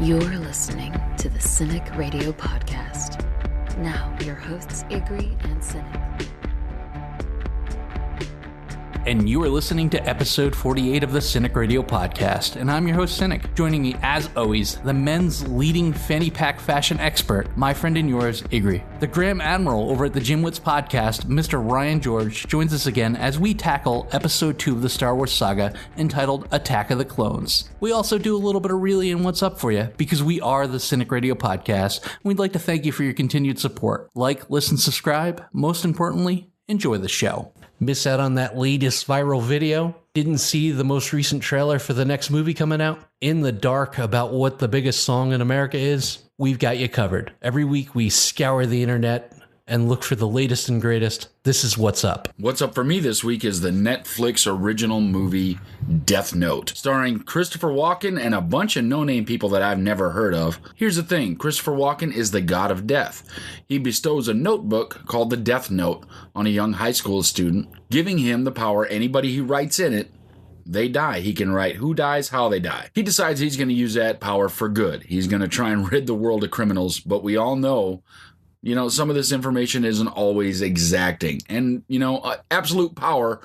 You're listening to the Cynic Radio Podcast. Now, your hosts, Igri and Cynic. And you are listening to episode 48 of the Cynic Radio Podcast, and I'm your host, Cynic. Joining me, as always, the men's leading fanny pack fashion expert, my friend and yours, Igri. The Graham Admiral over at the Jim Wits Podcast, Mr. Ryan George, joins us again as we tackle episode 2 of the Star Wars Saga, entitled Attack of the Clones. We also do a little bit of really and what's up for you, because we are the Cynic Radio Podcast, and we'd like to thank you for your continued support. Like, listen, subscribe. Most importantly, enjoy the show. Miss out on that latest viral video? Didn't see the most recent trailer for the next movie coming out? In the dark about what the biggest song in America is? We've got you covered. Every week we scour the internet and look for the latest and greatest. This is What's Up. What's up for me this week is the Netflix original movie Death Note, starring Christopher Walken and a bunch of no-name people that I've never heard of. Here's the thing, Christopher Walken is the god of death. He bestows a notebook called the Death Note on a young high school student, giving him the power anybody he writes in it, they die. He can write who dies, how they die. He decides he's going to use that power for good. He's going to try and rid the world of criminals, but we all know some of this information isn't always exacting. And, absolute power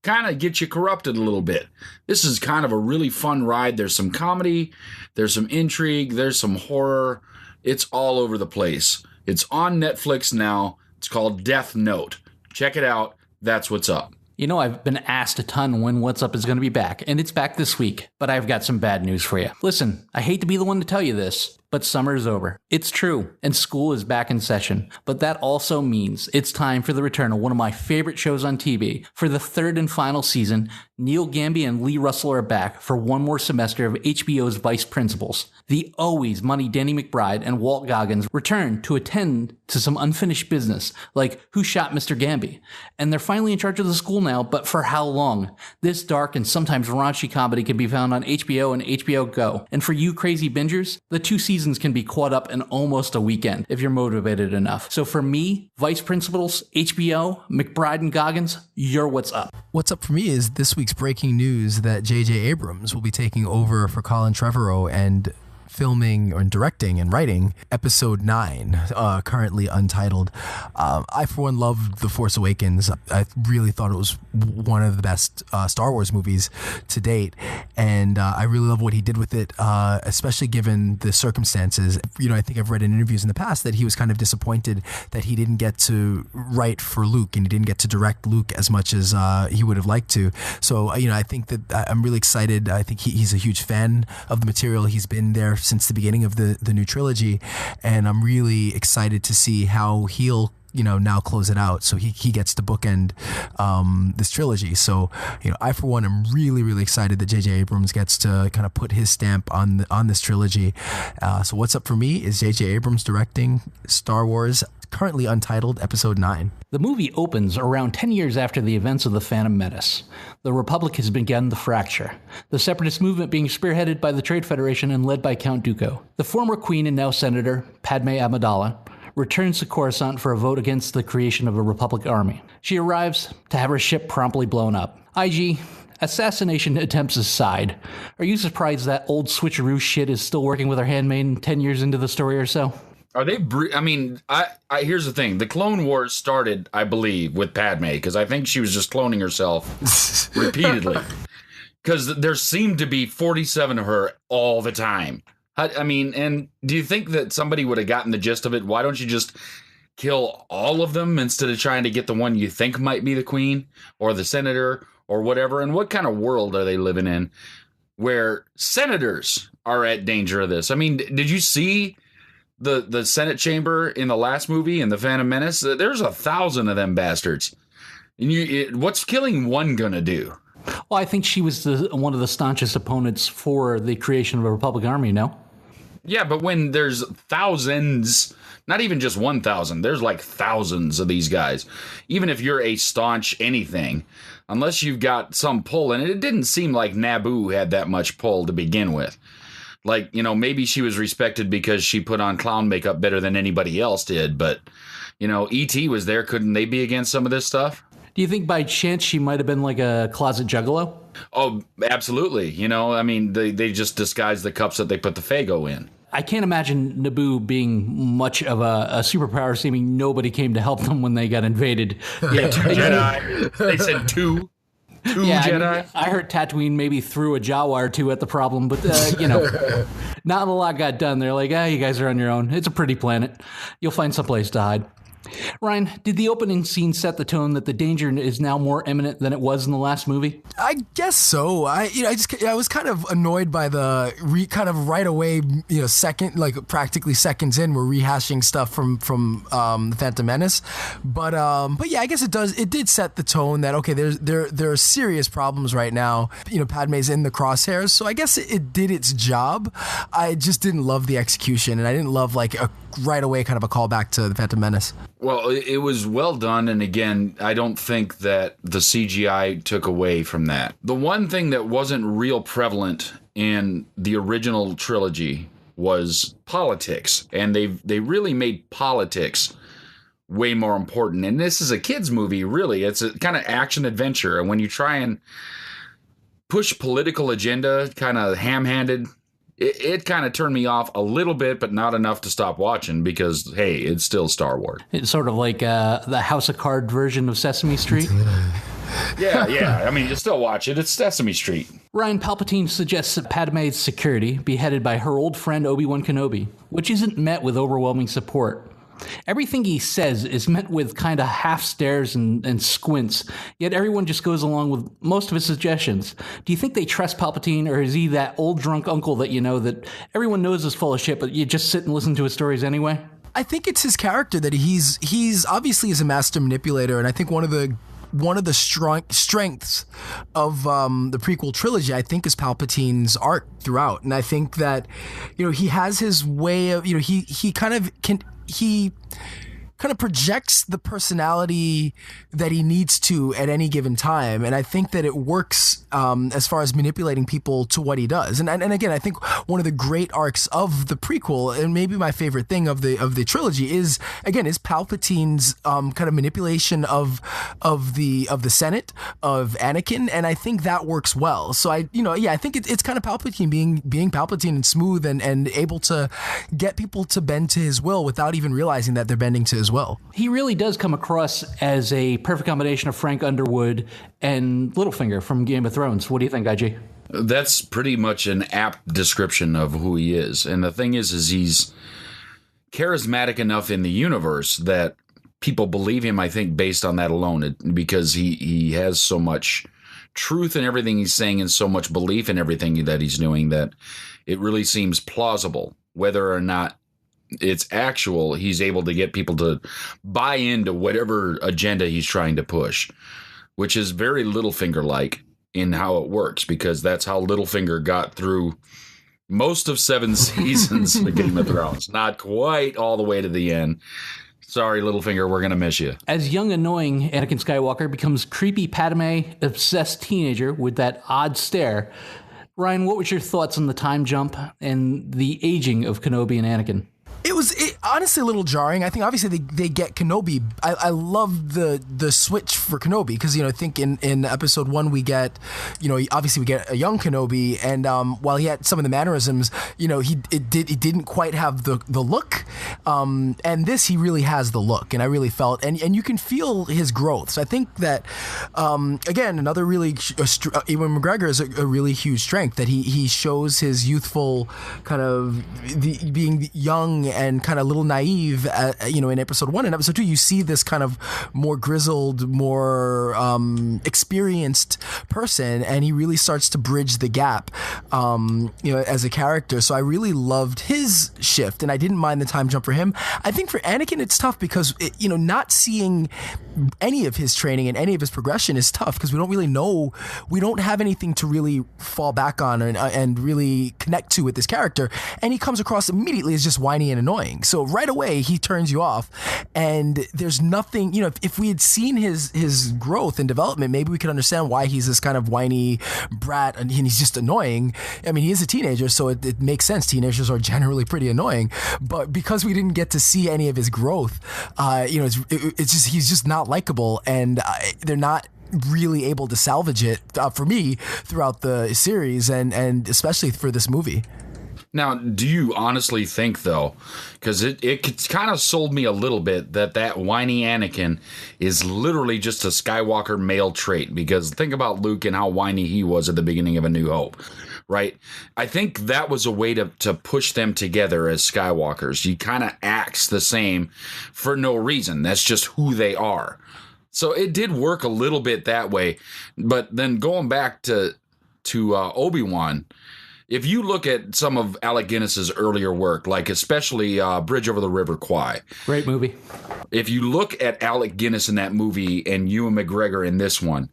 kind of gets you corrupted a little bit. This is kind of a really fun ride. There's some comedy, there's some intrigue, there's some horror. It's all over the place. It's on Netflix now. It's called Death Note. Check it out. That's what's up. I've been asked a ton when What's Up is going to be back, and it's back this week, but I've got some bad news for you. Listen, I hate to be the one to tell you this, but summer's over. It's true, and school is back in session, but that also means it's time for the return of one of my favorite shows on TV. For the third and final season, Neil Gamby and Lee Russell are back for one more semester of HBO's Vice Principals. The always money Danny McBride and Walt Goggins return to attend to some unfinished business, like who shot Mr. Gamby. And they're finally in charge of the school now, but for how long? This dark and sometimes raunchy comedy can be found on HBO and HBO Go. And for you crazy bingers, the 2 seasons can be caught up in almost a weekend if you're motivated enough. So for me, Vice Principals, HBO, McBride and Goggins, you're What's Up. What's up for me is this week's breaking news that J.J. Abrams will be taking over for Colin Trevorrow and filming or directing and writing episode 9, currently untitled. I, for one, loved The Force Awakens. I really thought it was one of the best Star Wars movies to date, and I really love what he did with it, especially given the circumstances. I think I've read in interviews in the past that he was kind of disappointed that he didn't get to write for Luke and he didn't get to direct Luke as much as he would have liked to. So, I think that I'm really excited. I think he's a huge fan of the material. He's been there since the beginning of the new trilogy, and I'm really excited to see how he'll now close it out, so he gets to bookend this trilogy. So I for one am really excited that J.J. Abrams gets to kind of put his stamp on this trilogy. So what's up for me is J.J. Abrams directing Star Wars, currently untitled, episode 9. The movie opens around 10 years after the events of the Phantom Menace. The Republic has begun the fracture, the separatist movement being spearheaded by the Trade Federation and led by Count Dooku. The former queen and now senator, Padme Amidala, returns to Coruscant for a vote against the creation of a Republic army. She arrives to have her ship promptly blown up. IG, assassination attempts aside, are you surprised that old switcheroo shit is still working with her handmaid 10 years into the story or so? Are they? I here's the thing. The Clone Wars started, I believe, with Padme, because I think she was just cloning herself repeatedly. Because there seemed to be 47 of her all the time. And do you think that somebody would have gotten the gist of it? Why don't you just kill all of them instead of trying to get the one you think might be the queen or the senator or whatever? And what kind of world are they living in where senators are at danger of this? Did you see the Senate chamber in the last movie in The Phantom Menace? There's 1,000 of them bastards. And what's killing one gonna do? Well, I think she was one of the staunchest opponents for the creation of a Republic army, no? Yeah, but when there's thousands, not even just 1,000, there's like thousands of these guys. Even if you're a staunch anything, unless you've got some pull, and it didn't seem like Naboo had that much pull to begin with. Like, maybe she was respected because she put on clown makeup better than anybody else did, but, E.T. was there. Couldn't they be against some of this stuff? Do you think by chance she might have been like a closet juggalo? Oh, absolutely. They just disguise the cups that they put the Faygo in. I can't imagine Naboo being much of a superpower, seeming nobody came to help them when they got invaded. Yeah, 2 Jedi. They said two. Jedi. I heard Tatooine maybe threw a Jawa or two at the problem, but, not a lot got done. They're like, you guys are on your own. It's a pretty planet. You'll find someplace to hide. Ryan, did the opening scene set the tone that the danger is now more imminent than it was in the last movie? I guess so. I was kind of annoyed by the kind of right away, practically seconds in, we're rehashing stuff from the Phantom Menace. But yeah, I guess it did set the tone that, okay, there are serious problems right now. Padme's in the crosshairs, so I guess it did its job. I just didn't love the execution, and I didn't love right away kind of a callback to the Phantom Menace. Well, it was well done, and again, I don't think that the CGI took away from that. The one thing that wasn't real prevalent in the original trilogy was politics, and they really made politics way more important. And this is a kids movie, really. It's a kind of action adventure, and when you try and push political agenda kind of ham-handed, it kind of turned me off a little bit, but not enough to stop watching because, hey, it's still Star Wars. It's sort of like the House of Cards version of Sesame Street. Yeah. I mean, you still watch it. It's Sesame Street. Ryan, Palpatine suggests that Padme's security be headed by her old friend Obi-Wan Kenobi, which isn't met with overwhelming support. Everything he says is met with kind of half stares and squints, yet everyone just goes along with most of his suggestions. Do you think they trust Palpatine, or is he that old drunk uncle that that everyone knows is full of shit, but you just sit and listen to his stories anyway? I think it's his character that he's obviously is a master manipulator, and I think one of the strengths of the prequel trilogy, I think, is Palpatine's art throughout, and I think that he has his way of he kind of projects the personality that he needs to at any given time, and I think that it works as far as manipulating people to what he does. And again, I think one of the great arcs of the prequel, and maybe my favorite thing of the trilogy, is Palpatine's kind of manipulation of the Senate, of Anakin, and I think that works well. So I think it's kind of Palpatine being Palpatine and smooth and able to get people to bend to his will without even realizing that they're bending to his will. He really does come across as a perfect combination of Frank Underwood and Littlefinger from Game of Thrones. What do you think, IG? That's pretty much an apt description of who he is. And the thing is he's charismatic enough in the universe that people believe him, I think, based on that alone, because he has so much truth in everything he's saying and so much belief in everything that he's doing that it really seems plausible. Whether or not it's actual, he's able to get people to buy into whatever agenda he's trying to push, which is very Littlefinger-like in how it works, because that's how Littlefinger got through most of 7 seasons of Game of Thrones. Not quite all the way to the end. Sorry, Littlefinger, we're going to miss you. As young, annoying Anakin Skywalker becomes creepy Padme-obsessed teenager with that odd stare, Ryan, what was your thoughts on the time jump and the aging of Kenobi and Anakin? It was honestly a little jarring. I think obviously they get Kenobi. I love the switch for Kenobi because I think in episode 1 we get obviously we get a young Kenobi, and while he had some of the mannerisms, he didn't quite have the look, and this he really has the look, and I really felt and you can feel his growth. So I think that again, another really Ewan McGregor is a really huge strength, that he shows his youthful kind of being young and kind of a little naive, in episode 1. And episode 2, you see this kind of more grizzled, more experienced person, and he really starts to bridge the gap, as a character. So I really loved his shift, and I didn't mind the time jump for him. I think for Anakin, it's tough because, not seeing any of his training and any of his progression is tough because we don't really know. We don't have anything to really fall back on and really connect to with this character. And he comes across immediately as just whiny and annoying. So right away, he turns you off. And there's nothing, if we had seen his growth and development, maybe we could understand why he's this kind of whiny brat and he's just annoying. I mean, he is a teenager, so it makes sense. Teenagers are generally pretty annoying. But because we didn't get to see any of his growth, it's just, he's just not likable, and they're not really able to salvage it for me throughout the series and especially for this movie. Now, do you honestly think, though, because it kind of sold me a little bit that whiny Anakin is literally just a Skywalker male trait? Because think about Luke and how whiny he was at the beginning of A New Hope, right? I think that was a way to push them together as Skywalkers. You kind of acts the same for no reason. That's just who they are. So it did work a little bit that way. But then going back to Obi-Wan, if you look at some of Alec Guinness's earlier work, like especially Bridge Over the River Kwai. Great movie. If you look at Alec Guinness in that movie and Ewan McGregor in this one,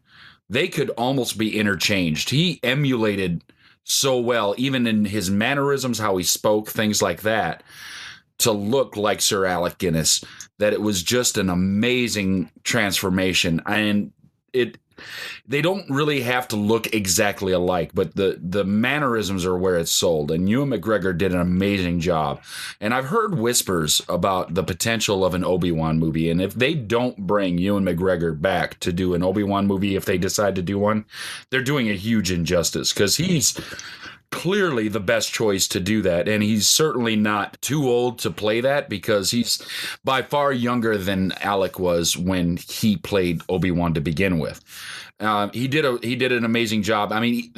they could almost be interchanged. He emulated so well, even in his mannerisms, how he spoke, things like that, to look like Sir Alec Guinness, that it was just an amazing transformation. And they don't really have to look exactly alike, but the mannerisms are where it's sold. And Ewan McGregor did an amazing job. And I've heard whispers about the potential of an Obi-Wan movie. And if they don't bring Ewan McGregor back to do an Obi-Wan movie, if they decide to do one, they're doing a huge injustice, because he's clearly the best choice to do that, and he's certainly not too old to play that, because he's by far younger than Alec was when he played Obi-Wan to begin with. He did an amazing job. I mean,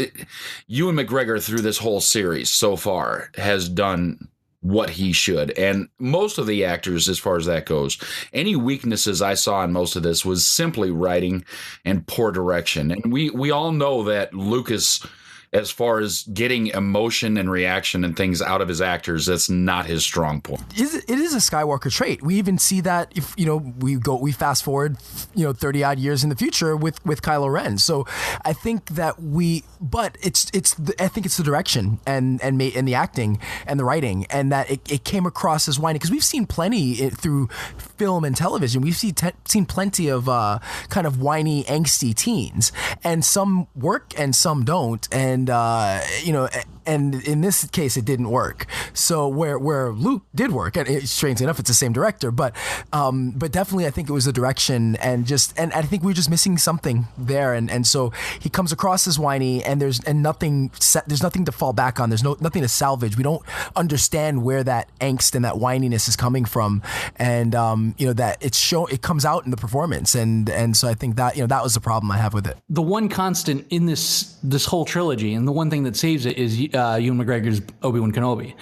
Ewan McGregor through this whole series so far has done what he should, and most of the actors, as far as that goes, any weaknesses I saw in most of this was simply writing and poor direction. And we all know that Lucas, as far as getting emotion and reaction and things out of his actors, that's not his strong point. It is a Skywalker trait. We even see that if we fast forward 30 odd years in the future with Kylo Ren. So I think that but I think it's the direction and the acting and the writing, and that it came across as whiny, because we've seen plenty through film and television. We've seen plenty of kind of whiny, angsty teens, and some work and some don't. And in this case, it didn't work. So where Luke did work, and strangely enough, it's the same director, but definitely I think it was the direction, and I think we were just missing something there, and so he comes across as whiny, and there's nothing to fall back on. There's nothing to salvage. We don't understand where that angst and that whininess is coming from, and that it comes out in the performance, and so I think that that was the problem I have with it. The one constant in this whole trilogy, and the one thing that saves it, is Ewan McGregor's Obi-Wan Kenobi.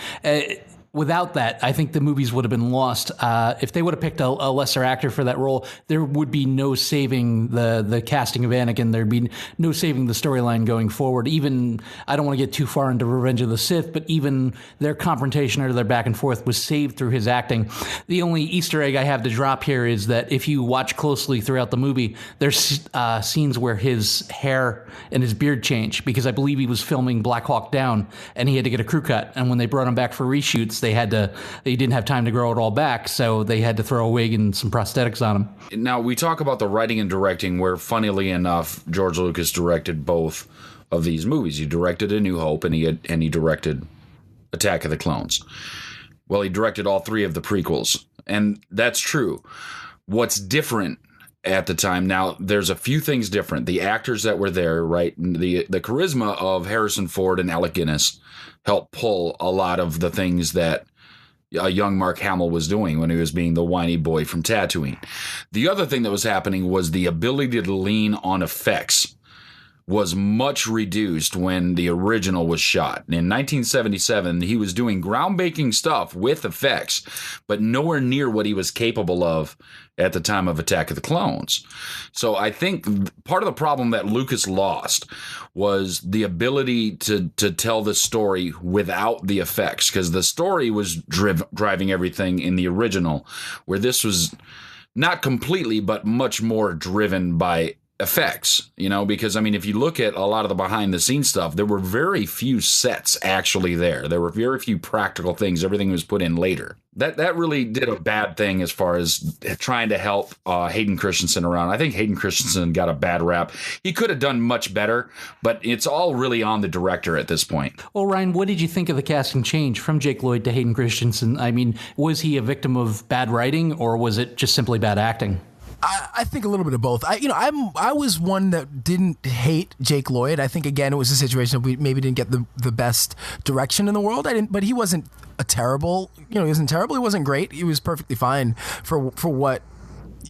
Without that, I think the movies would have been lost. If they would have picked a lesser actor for that role, there would be no saving the casting of Anakin. There'd be no saving the storyline going forward. Even, I don't want to get too far into Revenge of the Sith, but even their confrontation or their back and forth was saved through his acting. The only Easter egg I have to drop here is that if you watch closely throughout the movie, there's scenes where his hair and his beard change, because I believe he was filming Black Hawk Down and he had to get a crew cut. And when they brought him back for reshoots, they didn't have time to grow it all back, so they had to throw a wig and some prosthetics on him. Now, we talk about the writing and directing, where, funnily enough, George Lucas directed both of these movies. He directed A New Hope, and he directed Attack of the Clones. Well, he directed all three of the prequels, and that's true. What's different at the time, now, there's a few things different. The actors that were there, right? The charisma of Harrison Ford and Alec Guinness helped pull a lot of the things that a young Mark Hamill was doing when he was being the whiny boy from Tatooine. The other thing that was happening was the ability to lean on effects was much reduced when the original was shot. In 1977, he was doing groundbreaking stuff with effects, but nowhere near what he was capable of at the time of Attack of the Clones. So I think part of the problem that Lucas lost was the ability to tell the story without the effects, because the story was driving everything in the original, where this was not completely, but much more driven by effects, because if you look at a lot of the behind the scenes stuff, there were very few sets actually there. There were very few practical things. Everything was put in later. That really did a bad thing as far as trying to help Hayden Christensen around. I think Hayden Christensen got a bad rap. He could have done much better, but it's all really on the director at this point. Well, Ryan, what did you think of the casting change from Jake Lloyd to Hayden Christensen? Was he a victim of bad writing, or was it just simply bad acting? I think a little bit of both. I was one that didn't hate Jake Lloyd. I think again it was a situation we maybe didn't get the best direction in the world. But he wasn't a terrible. He wasn't terrible. He wasn't great. He was perfectly fine for what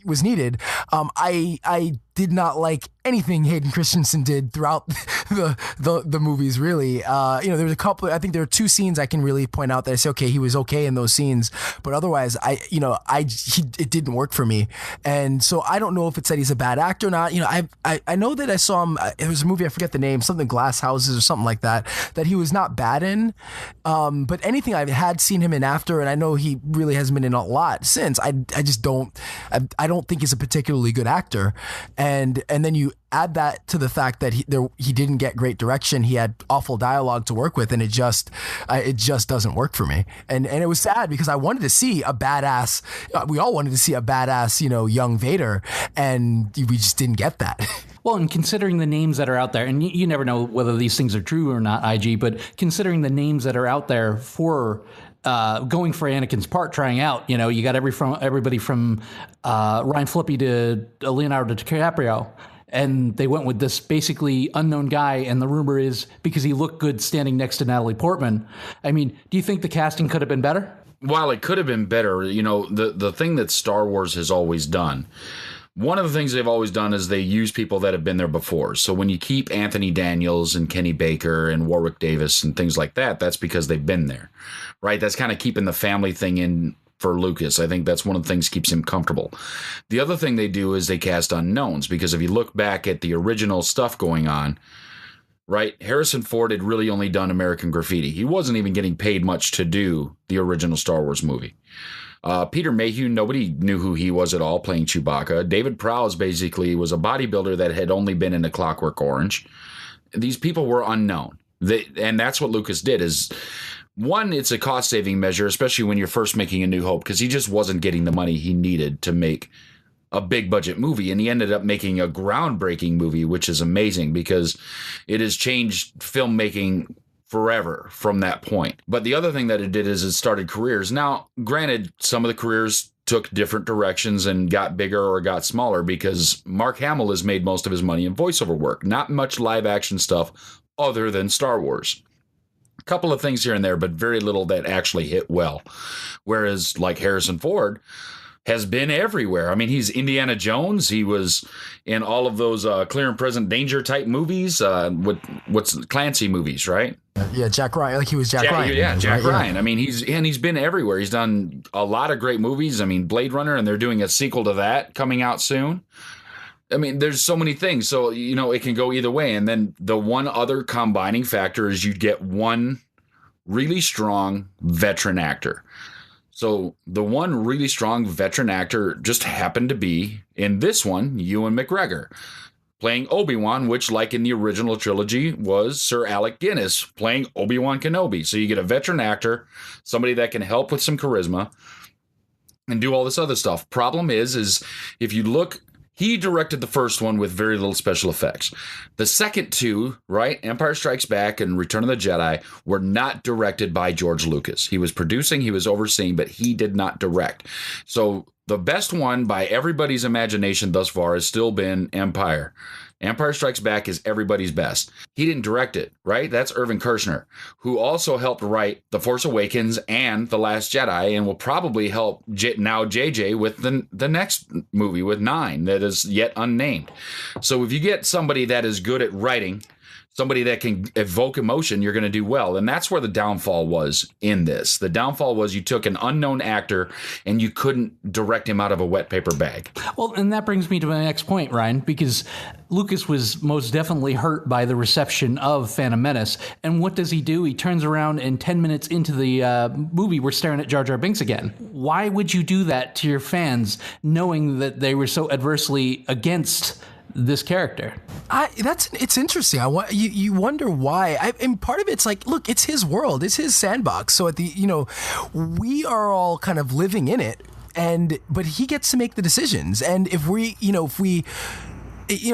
was needed. I did not like anything Hayden Christensen did throughout the movies, really. There's a couple, I think there are two scenes I can really point out that I say, okay, he was okay in those scenes, but otherwise it didn't work for me. And so I don't know if it's that he's a bad actor or not. I know that I saw him, it was a movie, I forget the name, something Glass Houses or something like that he was not bad in. But anything I had seen him in after, and I know he really hasn't been in a lot since, I just don't think he's a particularly good actor. And then you add that to the fact that he didn't get great direction. He had awful dialogue to work with, and it just doesn't work for me. And it was sad because I wanted to see a badass. We all wanted to see a badass, young Vader, and we just didn't get that. Well, and considering the names that are out there, and you never know whether these things are true or not, IG, but considering the names that are out there for going for Anakin's part, trying out, you got everybody from Ryan Flippy to Leonardo DiCaprio, and they went with this basically unknown guy, and the rumor is because he looked good standing next to Natalie Portman. I mean, do you think the casting could have been better? While it could have been better, the thing that Star Wars has always done, one of the things they've always done is they use people that have been there before. So when you keep Anthony Daniels and Kenny Baker and Warwick Davis and things like that, that's because they've been there, right? That's kind of keeping the family thing in for Lucas. I think that's one of the things keeps him comfortable. The other thing they do is they cast unknowns, because if you look back at the original stuff going on, right, Harrison Ford had really only done American Graffiti. He wasn't even getting paid much to do the original Star Wars movie. Peter Mayhew, nobody knew who he was at all, playing Chewbacca. David Prowse basically was a bodybuilder that had only been in A Clockwork Orange. These people were unknown. And that's what Lucas did is, one, it's a cost-saving measure, especially when you're first making A New Hope, because he just wasn't getting the money he needed to make a big-budget movie. And he ended up making a groundbreaking movie, which is amazing because it has changed filmmaking forever from that point. But the other thing that it did is it started careers. Now, granted, some of the careers took different directions and got bigger or got smaller, because Mark Hamill has made most of his money in voiceover work. Not much live action stuff other than Star Wars. A couple of things here and there, but very little that actually hit well. Whereas like Harrison Ford has been everywhere. I mean, he's Indiana Jones. He was in all of those Clear and Present Danger type movies. What's Clancy movies, right? Yeah, Jack Ryan. Like he was Jack Ryan. Yeah, Jack right? Ryan. Yeah. I mean, he's been everywhere. He's done a lot of great movies. I mean, Blade Runner, and they're doing a sequel to that coming out soon. I mean, there's so many things. So, it can go either way. And then the one other combining factor is you get one really strong veteran actor. So the one really strong veteran actor just happened to be, in this one, Ewan McGregor, playing Obi-Wan, which, like in the original trilogy, was Sir Alec Guinness playing Obi-Wan Kenobi. So you get a veteran actor, somebody that can help with some charisma and do all this other stuff. Problem is if you look, he directed the first one with very little special effects. The second two, right, Empire Strikes Back and Return of the Jedi, were not directed by George Lucas. He was producing, he was overseeing, but he did not direct. So the best one by everybody's imagination thus far has still been Empire. Empire Strikes Back is everybody's best. He didn't direct it, right? That's Irvin Kershner, who also helped write The Force Awakens and The Last Jedi, and will probably help now JJ with the next movie with 9 that is yet unnamed. So if you get somebody that is good at writing, somebody that can evoke emotion, you're going to do well. And that's where the downfall was in this. The downfall was you took an unknown actor and you couldn't direct him out of a wet paper bag. Well, and that brings me to my next point, Ryan, because Lucas was most definitely hurt by the reception of Phantom Menace. And what does he do? He turns around and 10 minutes into the movie, we're staring at Jar Jar Binks again. Why would you do that to your fans, knowing that they were so adversely against this character? It's interesting. You wonder why. And part of it's like, look, it's his world, it's his sandbox. So we are all kind of living in it, but he gets to make the decisions. And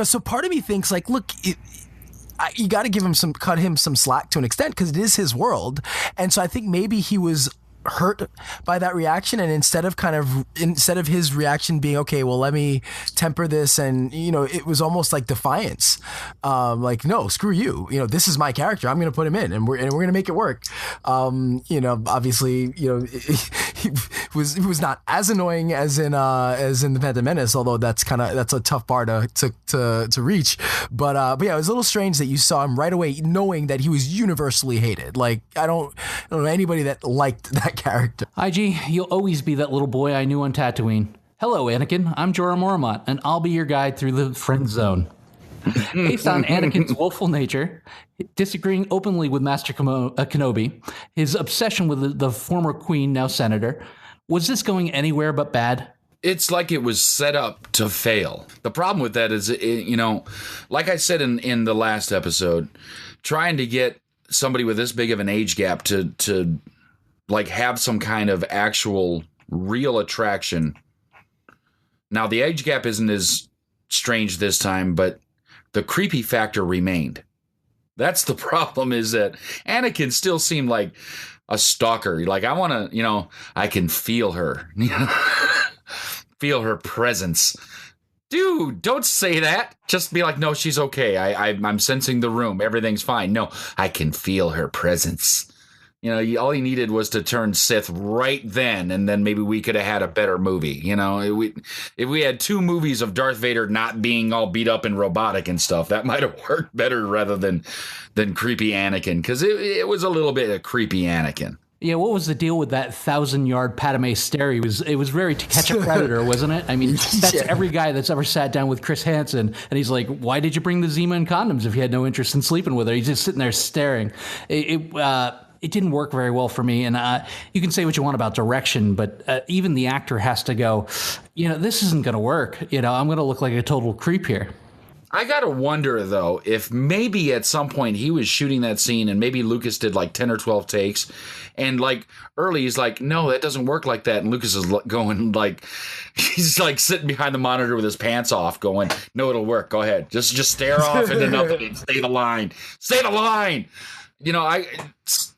so part of me thinks like, look, you got to cut him some slack to an extent, because it is his world. And so I think maybe he was hurt by that reaction, and instead of his reaction being, okay, well, let me temper this, and it was almost like defiance, like, no, screw you, this is my character, I'm gonna put him in, and we're gonna make it work. Obviously, he was not as annoying as in the Phantom Menace, although that's a tough bar to reach, but yeah, it was a little strange that you saw him right away knowing that he was universally hated. Like, I don't know anybody that liked that character. IG, you'll always be that little boy I knew on Tatooine. Hello, Anakin. I'm Jorah Mormont, and I'll be your guide through the friend zone. Based on Anakin's willful nature, disagreeing openly with Master Kenobi, his obsession with the former queen, now senator, was this going anywhere but bad? It's like it was set up to fail. The problem with that is, like I said in the last episode, trying to get somebody with this big of an age gap to like have some kind of actual real attraction. Now, the age gap isn't as strange this time, but the creepy factor remained. That's the problem, is that Anakin still seemed like a stalker. Like, I want to, I can feel her, feel her presence. Dude, don't say that. Just be like, no, she's okay. I'm sensing the room. Everything's fine. No, I can feel her presence. All he needed was to turn Sith right then, and then maybe we could have had a better movie. If we had 2 movies of Darth Vader not being all beat up and robotic and stuff, that might have worked better rather than creepy Anakin, because it was a little bit of creepy Anakin. Yeah, what was the deal with that 1,000-yard Padme stare? It was very To Catch a Predator, wasn't it? I mean, that's every guy that's ever sat down with Chris Hansen, and he's like, why did you bring the Zima and condoms if you had no interest in sleeping with her? He's just sitting there staring. It didn't work very well for me, and you can say what you want about direction, but even the actor has to go, this isn't going to work. I'm going to look like a total creep here. I got to wonder, though, if maybe at some point he was shooting that scene and maybe Lucas did like 10 or 12 takes, and like early he's like, no, that doesn't work like that. And Lucas is going like, he's like sitting behind the monitor with his pants off going, no, it'll work. Go ahead. Just stare off into nothing and say the line. Say the line.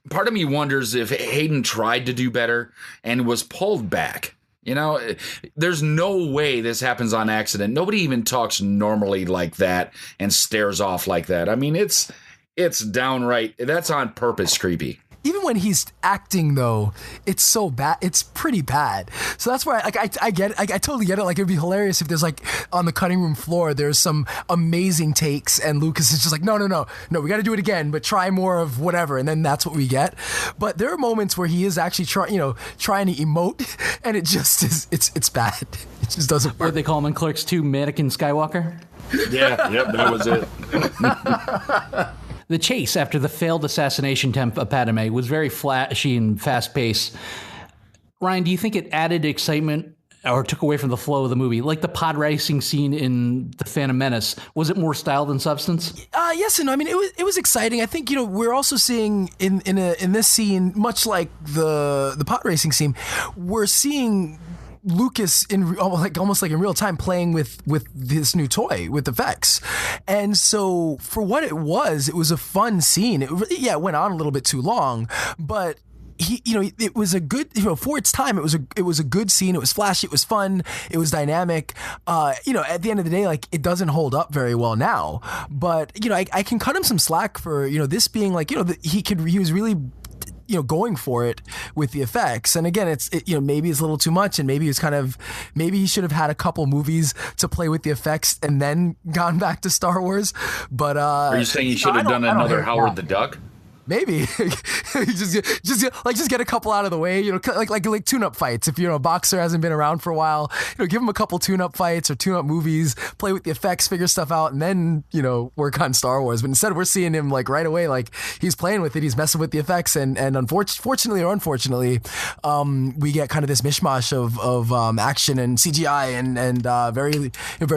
Part of me wonders if Hayden tried to do better and was pulled back. There's no way this happens on accident. Nobody even talks normally like that and stares off like that. I mean, it's downright, that's on purpose creepy. Even when he's acting, though, it's so bad. It's pretty bad. So that's why I get it. I totally get it. Like, it'd be hilarious if there's like on the cutting room floor, there's some amazing takes and Lucas is just like, no, we got to do it again, but try more of whatever. And then that's what we get. But there are moments where he is actually trying to emote, and it just is, it's bad. It just doesn't work. What they call him in Clerks 2, Mannequin Skywalker? Yeah, yep, that was it. The chase after the failed assassination attempt of Padme was very flashy and fast-paced. Ryan, do you think it added excitement or took away from the flow of the movie? Like the pod racing scene in The Phantom Menace, was it more style than substance? Yes and no. I mean, it was exciting. I think, we're also seeing in this scene, much like the pod racing scene, we're seeing Lucas in almost like in real time playing with this new toy with effects. And so for what it was a fun scene. It went on a little bit too long, but it was a good, for its time, it was a good scene. It was flashy. It was fun. It was dynamic. At the end of the day, like, it doesn't hold up very well now, but I can cut him some slack for, this being like, he was really, going for it with the effects. And again, maybe it's a little too much, and maybe he should have had a couple movies to play with the effects and then gone back to Star Wars. But are you saying he should have done another Howard the Duck? Maybe just get a couple out of the way, like tune-up fights. If a boxer hasn't been around for a while, give him a couple tune-up fights or tune-up movies, play with the effects, figure stuff out, and then work on Star Wars. But instead, we're seeing him like right away, like he's playing with it, he's messing with the effects, and unfortunately or unfortunately, we get kind of this mishmash of action and CGI and very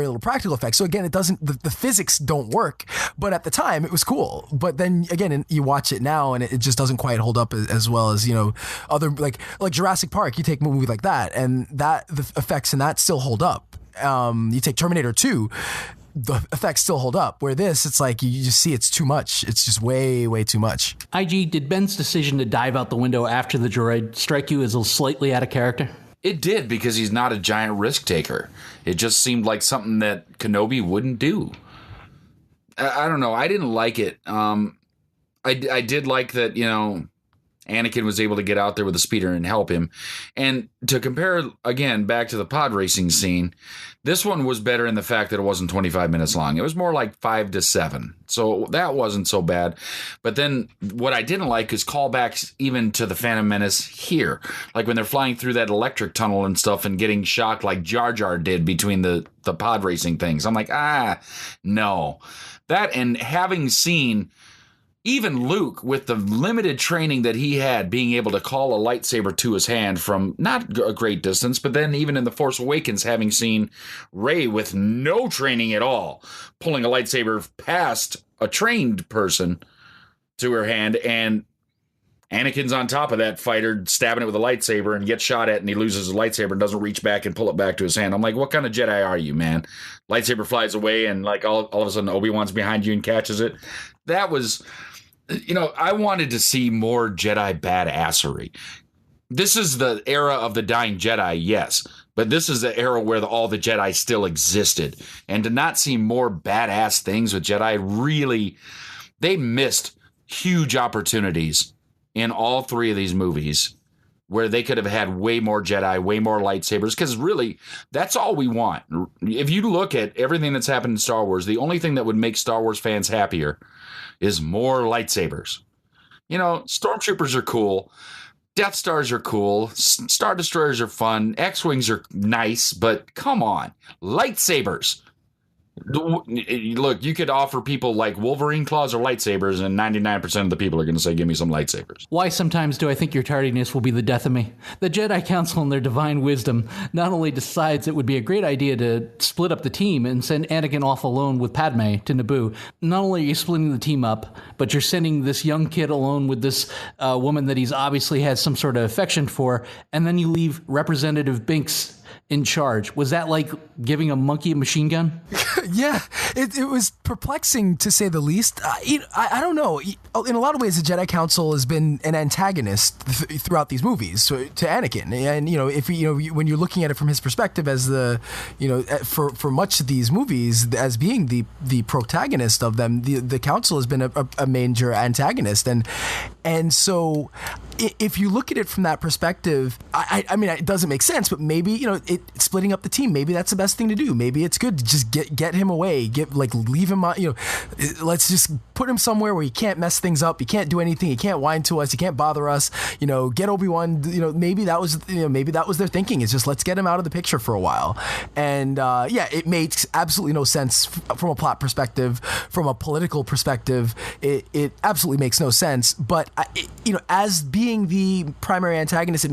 little practical effects. So again, the physics don't work, but at the time it was cool. But then again, you watch it now, and it just doesn't quite hold up as well as other like Jurassic Park. You take a movie like that, and the effects in that still hold up. You take Terminator 2, the effects still hold up. Where this, it's like you just see it's too much. It's just way, way too much. IG, did Ben's decision to dive out the window after the droid strike you as slightly out of character? It did, because he's not a giant risk taker. It just seemed like something that Kenobi wouldn't do. I don't know. I didn't like it. I did like that, Anakin was able to get out there with the speeder and help him. And to compare, again, back to the pod racing scene, this one was better in the fact that it wasn't 25 minutes long. It was more like 5 to 7. So that wasn't so bad. But then what I didn't like is callbacks even to the Phantom Menace here. Like when they're flying through that electric tunnel and stuff and getting shocked like Jar Jar did between the pod racing things. I'm like, no. That, and having seen even Luke, with the limited training that he had, being able to call a lightsaber to his hand from not a great distance, but then even in The Force Awakens, having seen Rey with no training at all, pulling a lightsaber past a trained person to her hand, and Anakin's on top of that fighter, stabbing it with a lightsaber and gets shot at, and he loses his lightsaber and doesn't reach back and pull it back to his hand. I'm like, what kind of Jedi are you, man? Lightsaber flies away, and like all of a sudden Obi-Wan's behind you and catches it. That was... I wanted to see more Jedi badassery. This is the era of the Dying Jedi, yes, but this is the era where all the Jedi still existed. And to not see more badass things with Jedi, really, they missed huge opportunities in all 3 of these movies where they could have had way more Jedi, way more lightsabers, because really, that's all we want. If you look at everything that's happened in Star Wars, the only thing that would make Star Wars fans happier is more lightsabers. Stormtroopers are cool. Death Stars are cool. Star Destroyers are fun. X-Wings are nice, but come on. Lightsabers. Look, you could offer people like Wolverine claws or lightsabers, and 99% of the people are going to say, give me some lightsabers. Why sometimes do I think your tardiness will be the death of me? The Jedi Council in their divine wisdom not only decides it would be a great idea to split up the team and send Anakin off alone with Padme to Naboo. Not only are you splitting the team up, but you're sending this young kid alone with this woman that he's obviously has some sort of affection for, and then you leave Representative Binks in charge. Was that like giving a monkey a machine gun? Yeah, it was perplexing to say the least. I don't know. In a lot of ways, the Jedi Council has been an antagonist throughout these movies to Anakin. And if when you're looking at it from his perspective as for much of these movies as being the protagonist of them, the Council has been a major antagonist. And so if you look at it from that perspective, I mean, it doesn't make sense, but maybe, splitting up the team, maybe that's the best thing to do. Maybe it's good to just get him away, leave him on, let's just put him somewhere where he can't mess things up. He can't do anything. He can't whine to us. He can't bother us. Get Obi-Wan, maybe that was their thinking, is just let's get him out of the picture for a while. And it makes absolutely no sense from a plot perspective, from a political perspective. It absolutely makes no sense. But as being the primary antagonist,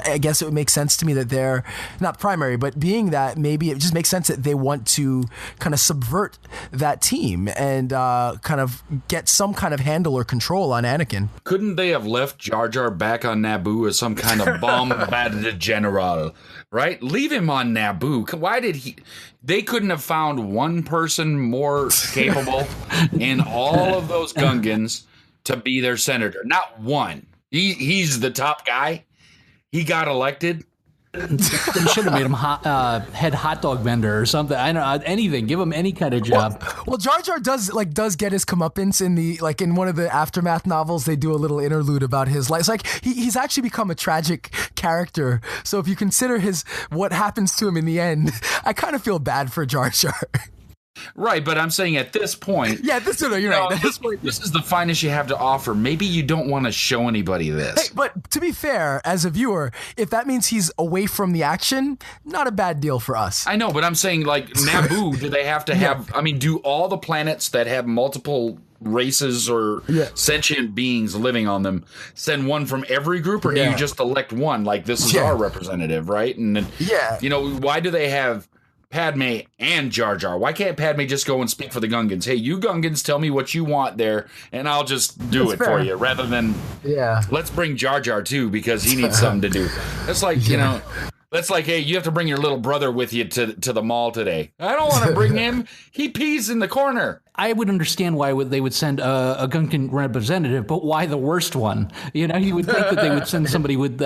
I guess it would make sense to me that they're not primary, but being that, maybe it just makes sense that they want to kind of subvert that team and kind of get some kind of handle or control on Anakin. Couldn't they have left Jar Jar back on Naboo as some kind of bomb-batted general, right? Leave him on Naboo. Why did they couldn't have found one person more capable in all of those Gungans to be their senator? Not one. He's the top guy. He got elected. They should have made him head hot dog vendor or something. I don't know, anything. Give him any kind of job. Well, Jar Jar does get his comeuppance in one of the Aftermath novels. They do a little interlude about his life. It's like he's actually become a tragic character. So if you consider what happens to him in the end, I kind of feel bad for Jar Jar. Right, but I'm saying at this point... Yeah, you're right. At this point, this is the finest you have to offer. Maybe you don't want to show anybody this. Hey, but to be fair, as a viewer, if that means he's away from the action, not a bad deal for us. I know, but I'm saying, Naboo, do they have to have... I mean, do all the planets that have multiple races or sentient beings living on them send one from every group, or do you just elect one? Like, this is our representative, right? And then, why do they have Padme and Jar Jar? Why can't Padme just go and speak for the Gungans? Hey, you Gungans, tell me what you want there, and I'll just do it for you, rather than let's bring Jar Jar too because he needs something to do. It's like, That's like, hey, you have to bring your little brother with you to the mall today. I don't want to bring him. He pees in the corner. I would understand why they would send a Gungan representative, but why the worst one? You know, you would think that they would send somebody with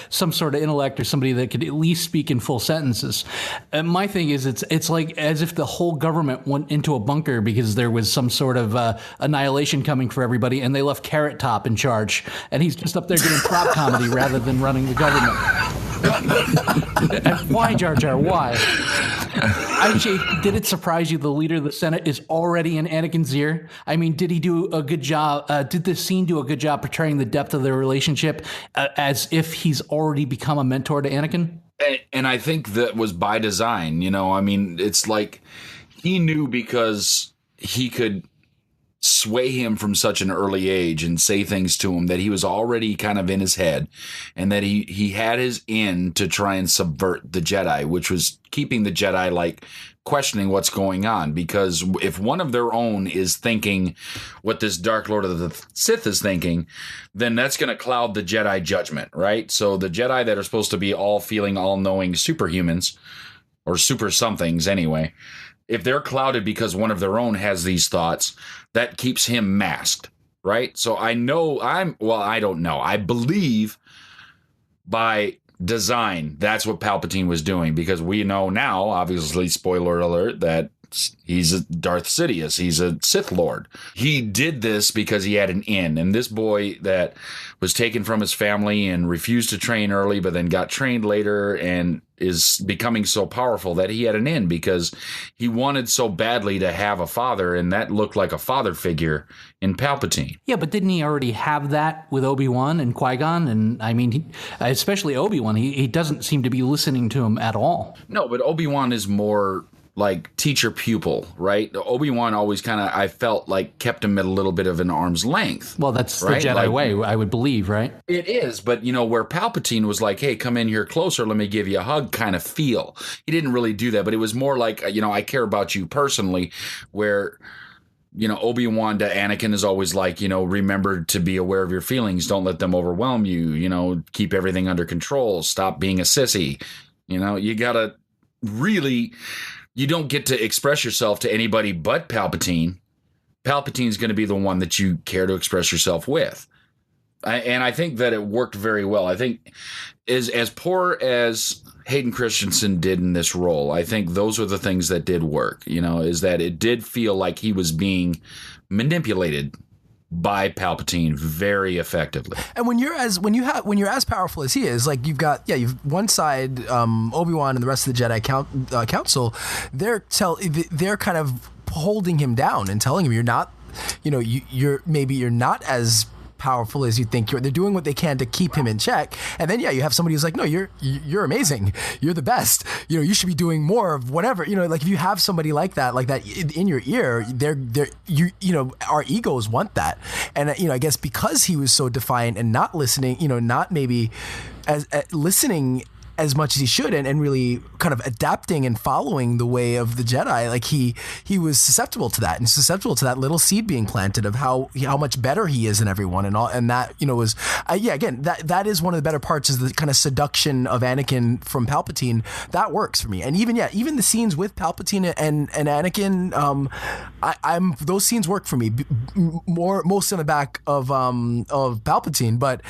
some sort of intellect or somebody that could at least speak in full sentences. My thing is, it's like as if the whole government went into a bunker because there was some sort of annihilation coming for everybody, and they left Carrot Top in charge, and he's just up there doing prop comedy rather than running the government. Why, Jar Jar? Why? Actually, did it surprise you the leader of the Senate is already in Anakin's ear? I mean, did he do a good job? Did this scene do a good job portraying the depth of their relationship as if he's already become a mentor to Anakin? And I think that was by design. You know, I mean, it's like he knew because he could sway him from such an early age and say things to him that he was already kind of in his head, and that he had his in to try and subvert the Jedi, which was keeping the Jedi like questioning what's going on. Because if one of their own is thinking what this Dark Lord of the Sith is thinking, then that's going to cloud the Jedi judgment, right? So the Jedi that are supposed to be all feeling, all knowing superhumans or super somethings anyway, if they're clouded because one of their own has these thoughts, that keeps him masked, right? So I don't know. I believe by design, that's what Palpatine was doing, because we know now, obviously, spoiler alert, that he's a Darth Sidious. He's a Sith Lord. He did this because he had an in. And this boy that was taken from his family and refused to train early, but then got trained later and is becoming so powerful that he had an in because he wanted so badly to have a father, and that looked like a father figure in Palpatine. Yeah, but didn't he already have that with Obi-Wan and Qui-Gon? And I mean, especially Obi-Wan, he doesn't seem to be listening to him at all. No, but Obi-Wan is more like teacher pupil, right? Obi-Wan always kind of, I felt like, kept him at a little bit of an arm's length. Well, that's right? The Jedi way, I would believe, right? It is, but you know, where Palpatine was like, hey, come in here closer, let me give you a hug kind of feel. He didn't really do that, but it was more like, you know, I care about you personally, where, you know, Obi-Wan to Anakin is always like, you know, remember to be aware of your feelings, don't let them overwhelm you, you know, keep everything under control, stop being a sissy. You know, you gotta really... You don't get to express yourself to anybody but Palpatine. Palpatine's going to be the one that you care to express yourself with. And I think that it worked very well. I think as poor as Hayden Christensen did in this role, I think those are the things that did work, you know, is that it did feel like he was being manipulated by Palpatine very effectively. And when you're as powerful as he is, like you've one side, Obi-Wan and the rest of the Jedi Council, they're kind of holding him down and telling him you're not, you know, you're not as powerful as you think. They're doing what they can to keep him in check. And then you have somebody who's like, no, you're amazing, you're the best, you know, you should be doing more of whatever, you know, like if you have somebody like that in your ear, you know, our egos want that. And you know, I guess because he was so defiant and not listening, you know, not maybe as listening as much as he should, and really kind of adapting and following the way of the Jedi, like he was susceptible to that, and susceptible to that little seed being planted of how much better he is than everyone, and all, and that, you know, was again, that is one of the better parts, is the kind of seduction of Anakin from Palpatine. That works for me. And even the scenes with Palpatine and Anakin, I'm those scenes work for me most on the back of Palpatine, but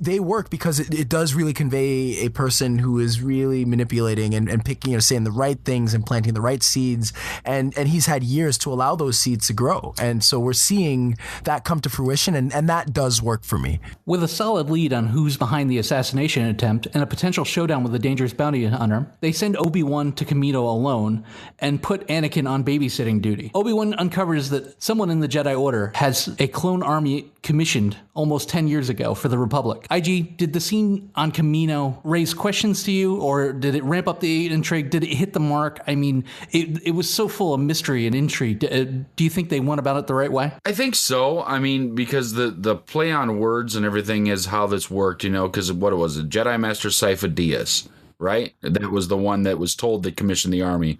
they work because it does really convey a person who is really manipulating and picking, you know, saying the right things and planting the right seeds, and he's had years to allow those seeds to grow, and so we're seeing that come to fruition, and that does work for me. With a solid lead on who's behind the assassination attempt and a potential showdown with a dangerous bounty hunter, they send Obi-Wan to Kamino alone and put Anakin on babysitting duty. Obi-Wan uncovers that someone in the Jedi Order has a clone army commissioned almost 10 years ago for the Republic. IG, did the scene on Kamino raise questions to you, or did it ramp up the intrigue? Did it hit the mark? I mean, it was so full of mystery and intrigue. Do you think they went about it the right way? I think so. I mean, because the play on words and everything is how this worked, you know, because what it was, Jedi Master Sifo Dyas, right? That was the one that was told to commission the army,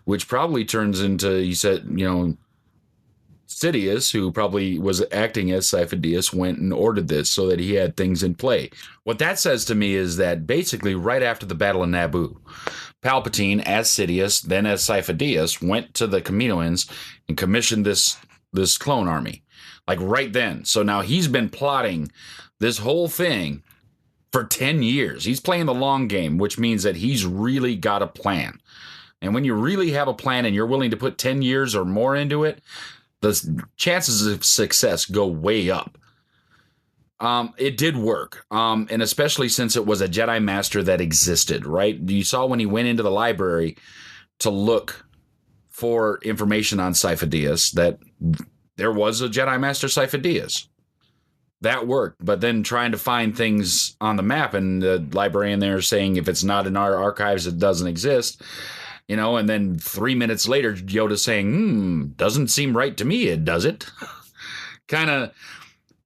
which probably turns into, he said, you know, Sidious, who probably was acting as Sifo-Dyas, went and ordered this so that he had things in play. What that says to me is that basically right after the Battle of Naboo, Palpatine as Sidious, then as Sifo-Dyas, went to the Kaminoans and commissioned this clone army. Like right then. So now he's been plotting this whole thing for 10 years. He's playing the long game, which means that he's really got a plan. And when you really have a plan and you're willing to put 10 years or more into it, the chances of success go way up. It did work. And especially since it was a Jedi Master that existed, right? You saw when he went into the library to look for information on Sifo-Dyas that there was a Jedi Master Sifo-Dyas. That worked. But then trying to find things on the map and the librarian there saying if it's not in our archives, it doesn't exist. You know, and then 3 minutes later, Yoda saying, doesn't seem right to me, does it? Kind of,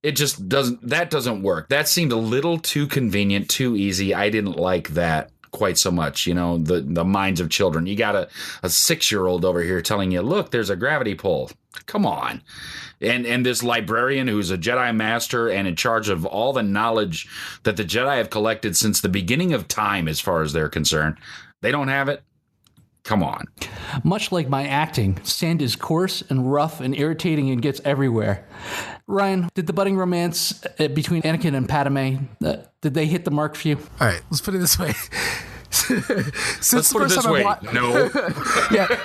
it just doesn't, that doesn't work. That seemed a little too convenient, too easy. I didn't like that quite so much, you know, the minds of children. You got a 6-year-old over here telling you, look, there's a gravity pull. Come on. And this librarian who's a Jedi Master and in charge of all the knowledge that the Jedi have collected since the beginning of time, as far as they're concerned, they don't have it. Come on. Much like my acting, Sand is coarse and rough and irritating and gets everywhere. Ryan, did the budding romance between Anakin and Padme, did they hit the mark for you? All right, let's put it this way. Let's put it this way. No. Yeah.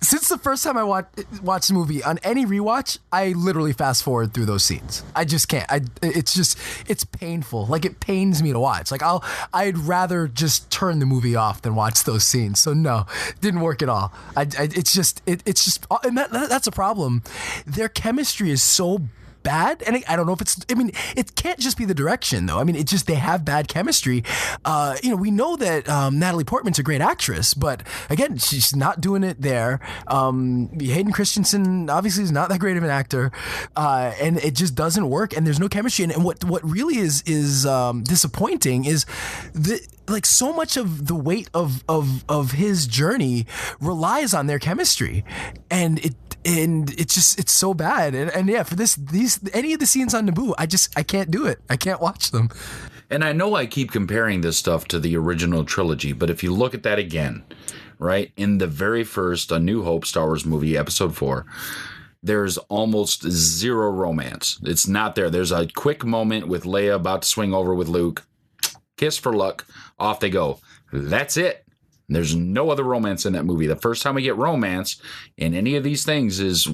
Since the first time I watched the movie, on any rewatch, I literally fast forward through those scenes. I just can't. It's painful. Like, it pains me to watch. Like, I'd rather just turn the movie off than watch those scenes. So no, didn't work at all. It's just, and that's a problem. Their chemistry is so bad, and I don't know if it can't just be the direction though. I mean, they have bad chemistry. We know that Natalie Portman's a great actress, but again, she's not doing it there. Hayden Christensen obviously is not that great of an actor, and it just doesn't work, and there's no chemistry. And what really is disappointing is like so much of the weight of his journey relies on their chemistry, and it's so bad. And yeah, for any of the scenes on Naboo, I can't do it. I can't watch them. And I know I keep comparing this stuff to the original trilogy, but if you look at that again, right, in the very first A New Hope Star Wars movie, Episode 4, there's almost zero romance. It's not there. There's a quick moment with Leia about to swing over with Luke. Kiss for luck. Off they go. That's it. There's no other romance in that movie. The first time we get romance in any of these things is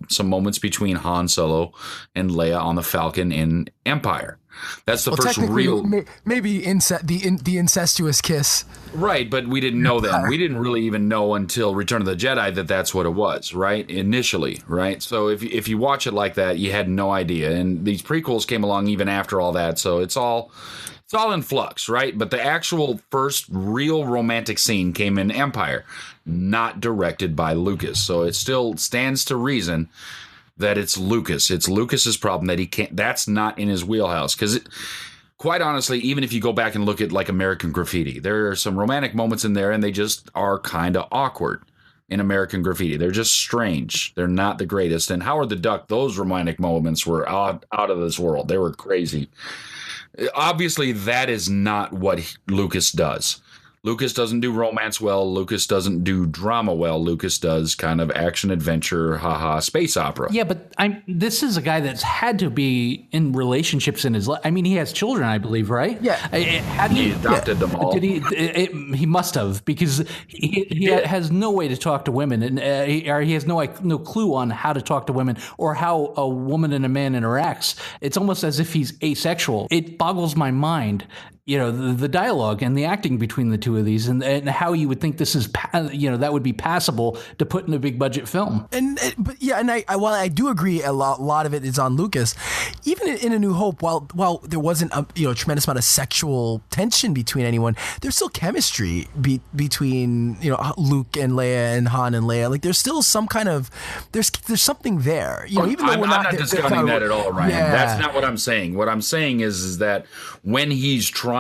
some moments between Han Solo and Leia on the Falcon in Empire. That's the first real. Maybe the incestuous kiss. Right, but we didn't know then. We didn't really even know until Return of the Jedi that that's what it was, right? Initially, right? So if you watch it like that, you had no idea. And these prequels came along even after all that, so it's all in flux, right? But the actual first real romantic scene came in Empire, not directed by Lucas. So it still stands to reason that it's Lucas. It's Lucas's problem that he can't. That's not in his wheelhouse. Because quite honestly, even if you go back and look at like American Graffiti, there are some romantic moments in there, and they just are kind of awkward. In American Graffiti, they're just strange. They're not the greatest. And Howard the Duck, those romantic moments were out of this world. They were crazy. Obviously, that is not what Lucas does. Lucas doesn't do romance well. Lucas doesn't do drama well. Lucas does kind of action adventure, space opera. Yeah, but this is a guy that's had to be in relationships in his life. I mean, he has children, I believe, right? Yeah. He adopted them all. Did he must have, because he has no way to talk to women, and he has no clue on how to talk to women or how a woman and a man interacts. It's almost as if he's asexual. It boggles my mind. You know, the dialogue and the acting between the two of these, and how you would think this is, that would be passable to put in a big budget film. But while I do agree a lot of it is on Lucas, even in A New Hope, while there wasn't a tremendous amount of sexual tension between anyone, there's still chemistry between Luke and Leia and Han and Leia. Like, there's still some kind of there's something there. Even though I'm not discounting that at all, Ryan. Yeah. That's not what I'm saying. What I'm saying is that when he's trying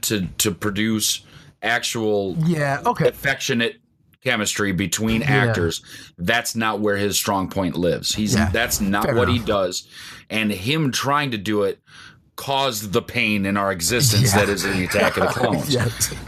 to produce actual affectionate chemistry between actors. That's not where his strong point lives. That's not what he does. And him trying to do it caused the pain in our existence that is the Attack of the Clones.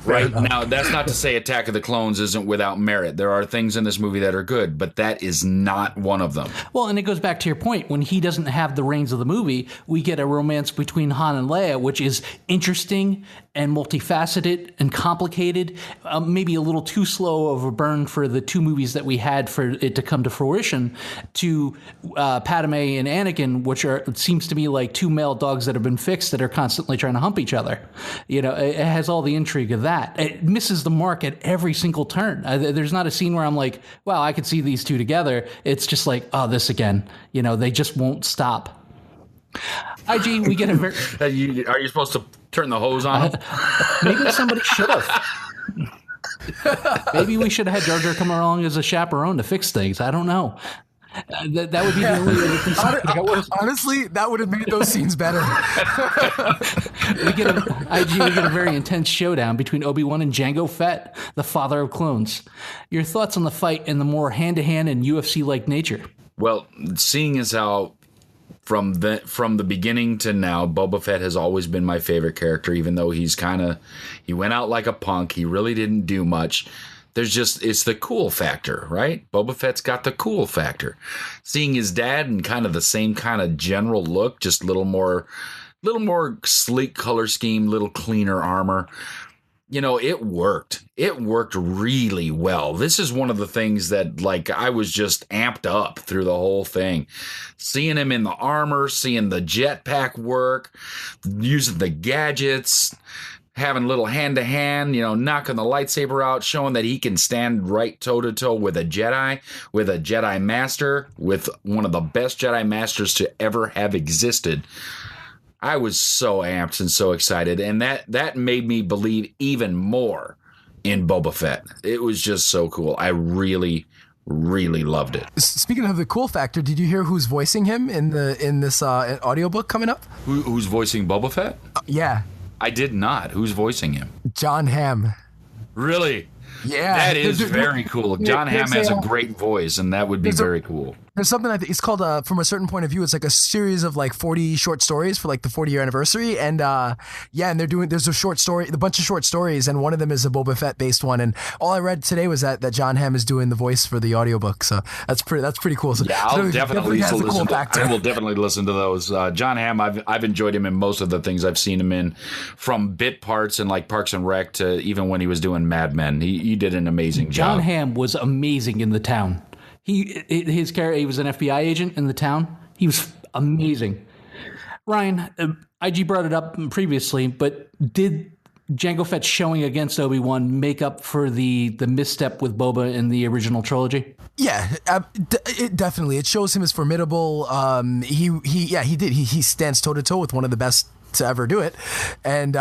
Right now, that's not to say Attack of the Clones isn't without merit. There are things in this movie that are good, but that is not one of them. Well, and it goes back to your point. When he doesn't have the reins of the movie, we get a romance between Han and Leia, which is interesting and multifaceted and complicated, maybe a little too slow of a burn for the two movies that we had for it to come to fruition, to Padme and Anakin, which it seems to me like two male dogs that have been fixed that are constantly trying to hump each other. It has all the intrigue of that. It misses the mark at every single turn. There's not a scene where I'm like, wow, I could see these two together. It's just like, oh, this again. They just won't stop. IG, we get a very... Are you supposed to turn the hose on? Maybe somebody should have. Maybe we should have had Jar Jar come along as a chaperone to fix things. I don't know. That would be the only way. Honestly, that would have made those scenes better. we get a very intense showdown between Obi-Wan and Jango Fett, the father of clones. Your thoughts on the fight and the more hand-to-hand and UFC-like nature? Well, seeing as how from the beginning to now, Boba Fett has always been my favorite character, even though he went out like a punk. He really didn't do much. It's the cool factor, right? Boba Fett's got the cool factor. Seeing his dad in kind of the same kind of general look, just a little more sleek color scheme, little cleaner armor. It worked. It worked really well. This is one of the things that, I was just amped up through the whole thing. Seeing him in the armor, seeing the jetpack work, using the gadgets, having a little hand-to-hand, knocking the lightsaber out, showing that he can stand right toe-to-toe with a Jedi Master, with one of the best Jedi Masters to ever have existed. I was so amped and so excited, and that made me believe even more in Boba Fett. It was just so cool. I really, really loved it. Speaking of the cool factor, did you hear who's voicing him in this audiobook coming up? Who's voicing Boba Fett? Yeah. I did not. Who's voicing him? John Hamm. Really? Yeah. That is very cool. John Hamm has a great voice, and that would be very cool. There's something I think it's called, from a certain point of view, it's like a series of 40 short stories for the 40-year anniversary. And and there's a bunch of short stories, and one of them is a Boba Fett based one. And all I read today was that John Hamm is doing the voice for the audiobook. So that's pretty cool. So, yeah, I will definitely listen to those. John Hamm, I've enjoyed him in most of the things I've seen him in, from bit parts in Parks and Rec to even when he was doing Mad Men. He did an amazing job. John Hamm was amazing in The Town. His character, he was an FBI agent in The Town. He was amazing. Ryan, IG brought it up previously, but did Jango Fett showing against Obi-Wan make up for the misstep with Boba in the original trilogy? Yeah, it definitely. It shows him as formidable. He did. He stands toe to toe with one of the best to ever do it, and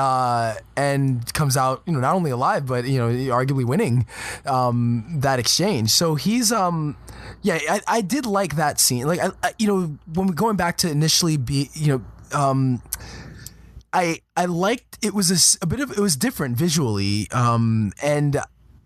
comes out not only alive but arguably winning that exchange. So he's I did like that scene. When we're going back to initially I liked it was it was different visually, and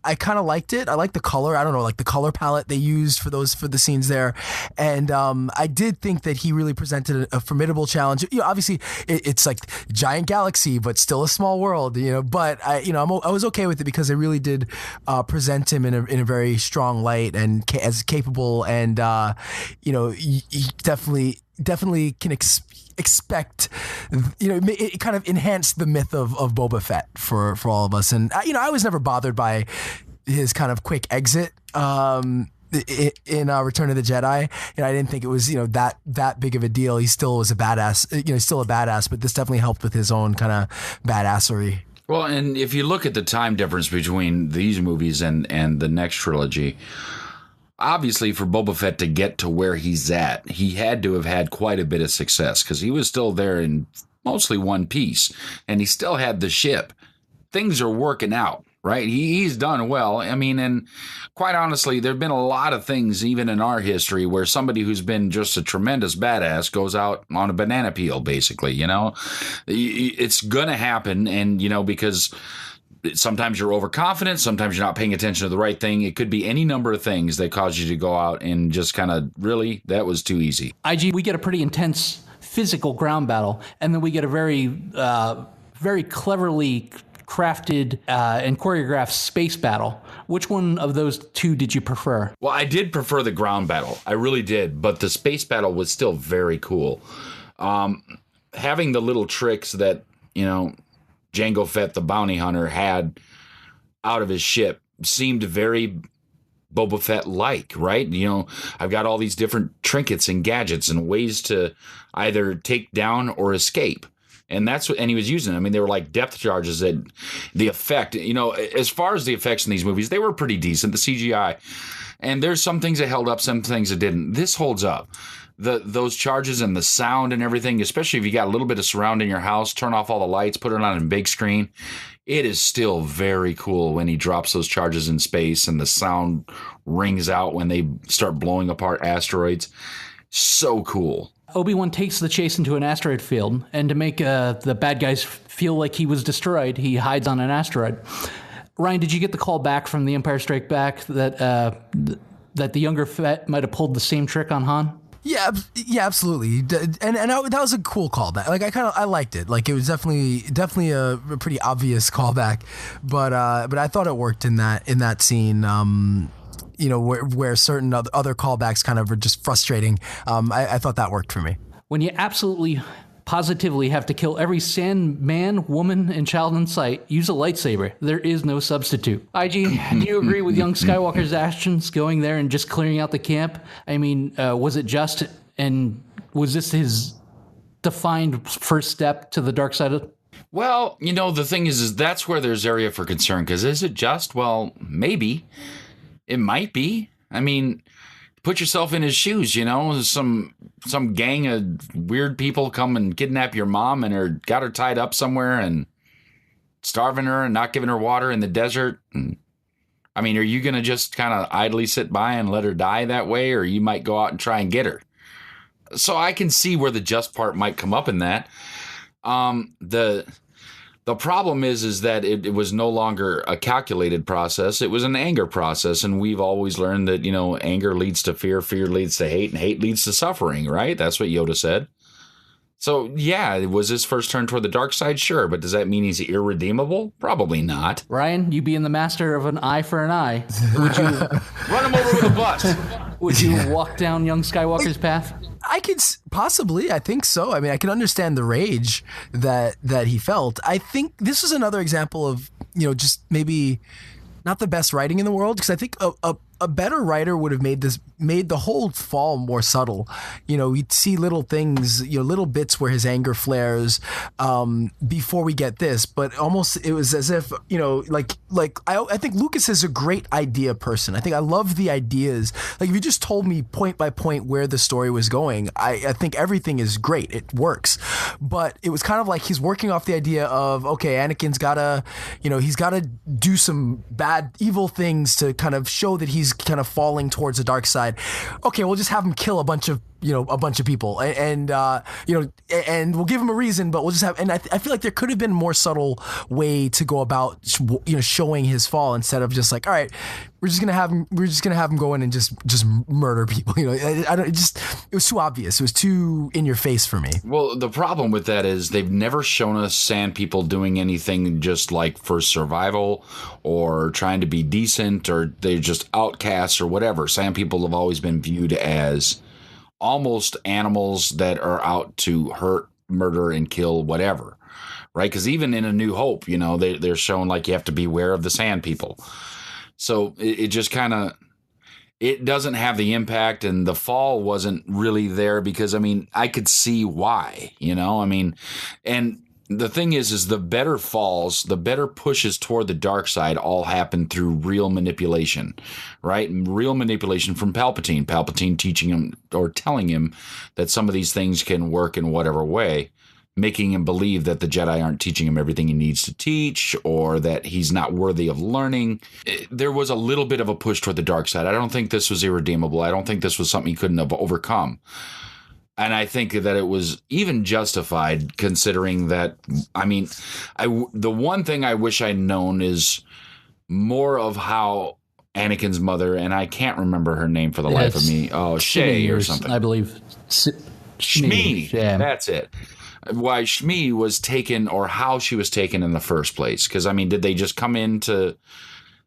I kind of liked it. I like the color. I don't know, the color palette they used for the scenes there, and I did think that he really presented a formidable challenge. Obviously, it's like giant galaxy, but still a small world. But I was okay with it because they really did present him in a very strong light and as capable, and he definitely can expect, it kind of enhanced the myth of Boba Fett for all of us. And I was never bothered by his kind of quick exit in Return of the Jedi. I didn't think it was that big of a deal. He still was a badass. He's still a badass, but this definitely helped with his own kind of badassery. Well, and if you look at the time difference between these movies and the next trilogy, obviously, for Boba Fett to get to where he's at, he had to have had quite a bit of success, because he was still there in mostly one piece, and he still had the ship. Things are working out, right? He's done well. I mean, and quite honestly, there have been a lot of things, even in our history, where somebody who's been just a tremendous badass goes out on a banana peel, basically, It's going to happen, and, because sometimes you're overconfident. Sometimes you're not paying attention to the right thing. It could be any number of things that cause you to go out and just kind of, really, that was too easy. IG, we get a pretty intense physical ground battle, and then we get a very, very cleverly crafted and choreographed space battle. Which one of those two did you prefer? Well, I did prefer the ground battle. I really did. But the space battle was still very cool. Having the little tricks that, Jango Fett, the bounty hunter, had out of his ship seemed very Boba Fett-like, right? I've got all these different trinkets and gadgets and ways to either take down or escape. And that's what, and he was using them. I mean, they were like depth charges that the effect, as far as the effects in these movies, they were pretty decent, the CGI. And there's some things that held up, some things that didn't. This holds up. Those charges and the sound and everything, especially if you got a little bit of surround in your house, turn off all the lights, put it on a big screen. It is still very cool when he drops those charges in space and the sound rings out when they start blowing apart asteroids. So cool. Obi-Wan takes the chase into an asteroid field, and to make the bad guys feel like he was destroyed, he hides on an asteroid. Ryan, did you get the call back from The Empire Strikes Back that the younger Fett might have pulled the same trick on Han? Yeah, absolutely, and that was a cool callback. Like I liked it. Like it was definitely a pretty obvious callback, but I thought it worked in that scene. Where certain other callbacks kind of were just frustrating. I thought that worked for me. When you absolutely, positively have to kill every sand man, woman, and child in sight, use a lightsaber. There is no substitute. IG, do you agree with young Skywalker's actions going there and just clearing out the camp? I mean, was it just, and was this his defined first step to the dark side? Well, the thing is that's where there's area for concern, because is it just? Well, maybe. It might be. I mean, put yourself in his shoes, some gang of weird people come and kidnap your mom and got her tied up somewhere and starving her and not giving her water in the desert. And, I mean, are you going to just kind of idly sit by and let her die that way? Or you might go out and try and get her. So I can see where the just part might come up in that. The problem is that it was no longer a calculated process. It was an anger process. And we've always learned that, anger leads to fear, fear leads to hate, and hate leads to suffering, right? That's what Yoda said. So, yeah, it was his first turn toward the dark side, sure. But does that mean he's irredeemable? Probably not. Ryan, you being the master of an eye for an eye, would you run him over with a bus? Would you walk down young Skywalker's path? I could possibly. I think so. I mean, I can understand the rage that he felt. I think this is another example of, just maybe not the best writing in the world, because I think a better writer would have made the whole fall more subtle. We'd see little things, little bits where his anger flares before we get this, but almost it was as if, I think Lucas is a great idea person. I think I love the ideas. Like if you just told me point by point where the story was going, I think everything is great. It works. But it was kind of like he's working off the idea of, okay, Anakin's gotta, he's gotta do some bad, evil things to kind of show that he's kind of falling towards the dark side. Okay, we'll just have him kill a bunch of people, and we'll give him a reason, but we'll just have. And I feel like there could have been a more subtle way to go about, showing his fall instead of just like, all right, we're just gonna have him go in and just murder people. It was too obvious. It was too in your face for me. Well, the problem with that is they've never shown us sand people doing anything just like for survival or trying to be decent, or they're just outcasts or whatever. Sand people have always been viewed as almost animals that are out to hurt, murder, and kill whatever, right? Because even in A New Hope, they're shown like you have to beware of the sand people. So it just kind of, it doesn't have the impact, and the fall wasn't really there because, I could see why, and the thing is the better falls, the better pushes toward the dark side all happen through real manipulation, right? And real manipulation from Palpatine. Palpatine teaching him or telling him that some of these things can work in whatever way, making him believe that the Jedi aren't teaching him everything he needs to teach, or that he's not worthy of learning. There was a little bit of a push toward the dark side. I don't think this was irredeemable. I don't think this was something he couldn't have overcome. And I think that it was even justified, considering that, I mean, the one thing I wish I'd known is more of how Anakin's mother, and I can't remember her name for the life of me. Oh, Shay or something. I believe. Shmi. Yeah. That's it. Why Shmi was taken, or how she was taken in the first place. Because, I mean, did they just come into...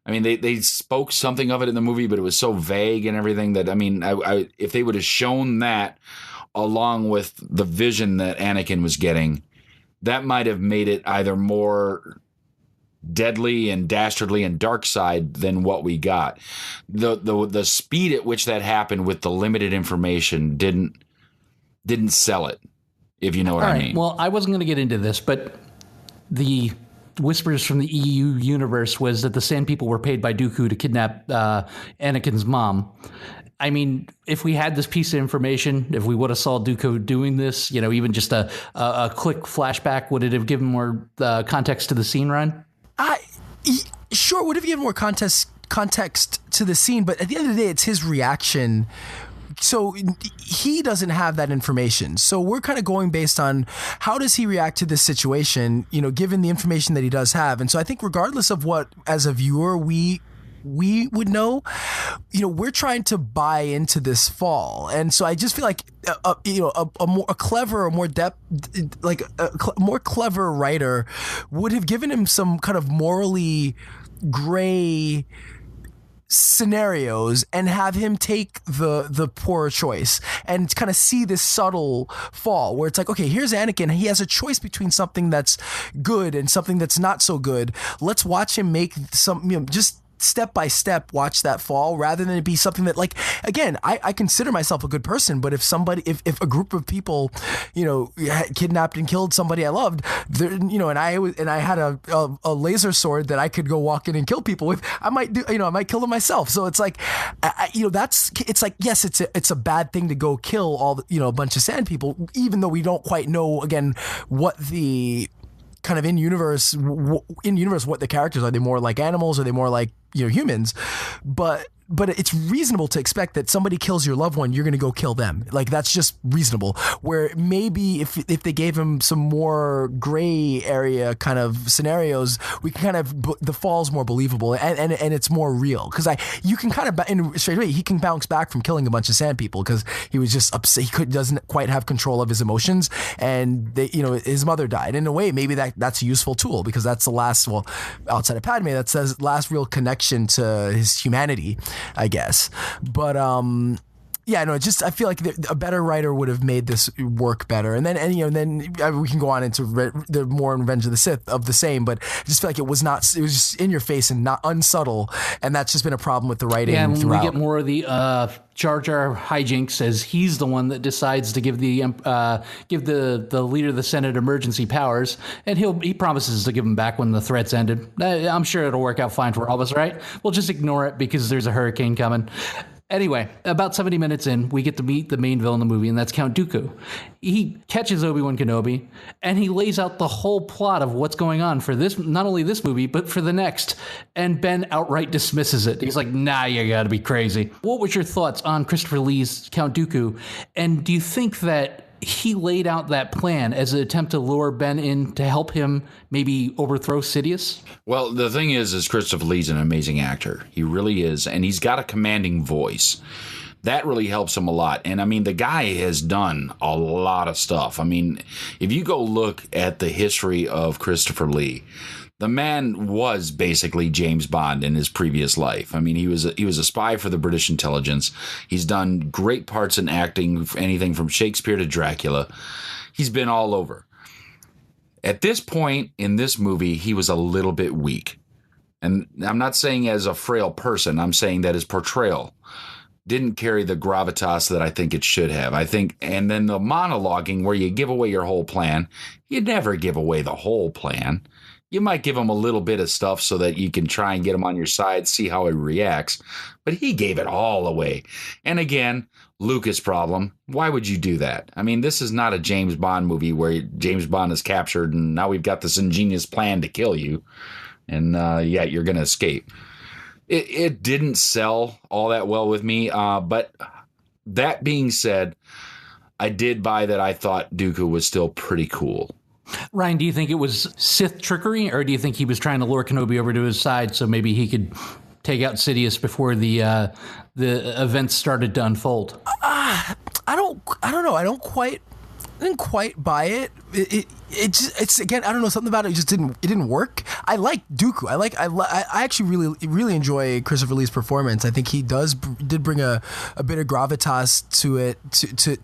I mean, they spoke something of it in the movie, but it was so vague and everything that, I mean, if they would have shown that along with the vision that Anakin was getting, that might have made it either more deadly and dastardly and dark side than what we got. The speed at which that happened with the limited information didn't sell it, if you know what I mean. Well, I wasn't going to get into this, but the whispers from the EU universe was that the Sand People were paid by Dooku to kidnap Anakin's mom. I mean, if we had this piece of information, if we would have saw Dooku doing this, you know, even just a quick flashback, would it have given more context to the scene, Ryan? Sure, would have given more context to the scene, but at the end of the day, it's his reaction. So he doesn't have that information. So we're kind of going based on how does he react to this situation, you know, given the information that he does have. And so I think regardless of what, as a viewer, we would know, you know, we're trying to buy into this fall. And so I just feel like, a clever or more depth, like more clever writer would have given him some kind of morally gray scenarios and have him take the poor choice and kind of see this subtle fall where it's like, okay, here's Anakin. He has a choice between something that's good and something that's not so good. Let's watch him make some, you know, just step by step watch that fall rather than it be something that, like, again, I consider myself a good person, but if a group of people, you know, kidnapped and killed somebody I loved, you know, and I had a laser sword that I could go walk in and kill people with, I might kill them myself. So it's like, it's like, yes, it's a bad thing to go kill a bunch of sand people, even though we don't quite know, again, what the kind of in universe what the characters are. They more like animals, or they more like, you know, humans, but it's reasonable to expect that somebody kills your loved one, you're going to go kill them. Like, that's just reasonable. Where maybe if they gave him some more gray area kind of scenarios, we can kind of, the fall's more believable and it's more real. Because you can kind of, in straight away, he can bounce back from killing a bunch of sand people because he was just upset. He doesn't quite have control of his emotions, and his mother died. In a way, maybe that's a useful tool, because that's the last, well, outside of Padme, that's the last real connection to his humanity, I guess. But yeah, no, I feel like a better writer would have made this work better. And then we can go on into the more Revenge of the Sith of the same, but I just feel like it was just in your face and not unsubtle, and that's just been a problem with the writing. Yeah, and throughout. We get more of the Jar Jar hijinks, as he's the one that decides to give the leader of the Senate emergency powers, and he promises to give them back when the threat's ended. I'm sure it'll work out fine for all of us, right? We'll just ignore it because there's a hurricane coming. Anyway, about 70 minutes in, we get to meet the main villain of the movie, and that's Count Dooku. He catches Obi-Wan Kenobi, and he lays out the whole plot of what's going on for this, not only this movie, but for the next. And Ben outright dismisses it. He's like, nah, you gotta be crazy. What was your thoughts on Christopher Lee's Count Dooku? And do you think that he laid out that plan as an attempt to lure Ben in to help him maybe overthrow Sidious? Well, the thing is Christopher Lee's an amazing actor. He really is. And he's got a commanding voice. That really helps him a lot. And I mean, the guy has done a lot of stuff. I mean, if you go look at the history of Christopher Lee, the man was basically James Bond in his previous life. I mean, he was a spy for the British intelligence. He's done great parts in acting, anything from Shakespeare to Dracula. He's been all over. At this point in this movie, he was a little bit weak. And I'm not saying as a frail person. I'm saying that his portrayal didn't carry the gravitas that I think it should have. I think, and then the monologuing where you give away your whole plan, you never give away the whole plan. You might give him a little bit of stuff so that you can try and get him on your side, see how he reacts. But he gave it all away. And again, Lucas problem. Why would you do that? I mean, this is not a James Bond movie where James Bond is captured and now we've got this ingenious plan to kill you. And yet you're going to escape. It didn't sell all that well with me. But that being said, I did buy that I thought Dooku was still pretty cool. Ryan, do you think it was Sith trickery, or do you think he was trying to lure Kenobi over to his side so maybe he could take out Sidious before the events started to unfold? I don't know. I didn't quite buy it. It's again, I don't know, something about it just didn't work. I like Dooku. I actually really enjoy Christopher Lee's performance. I think he did bring a bit of gravitas to it,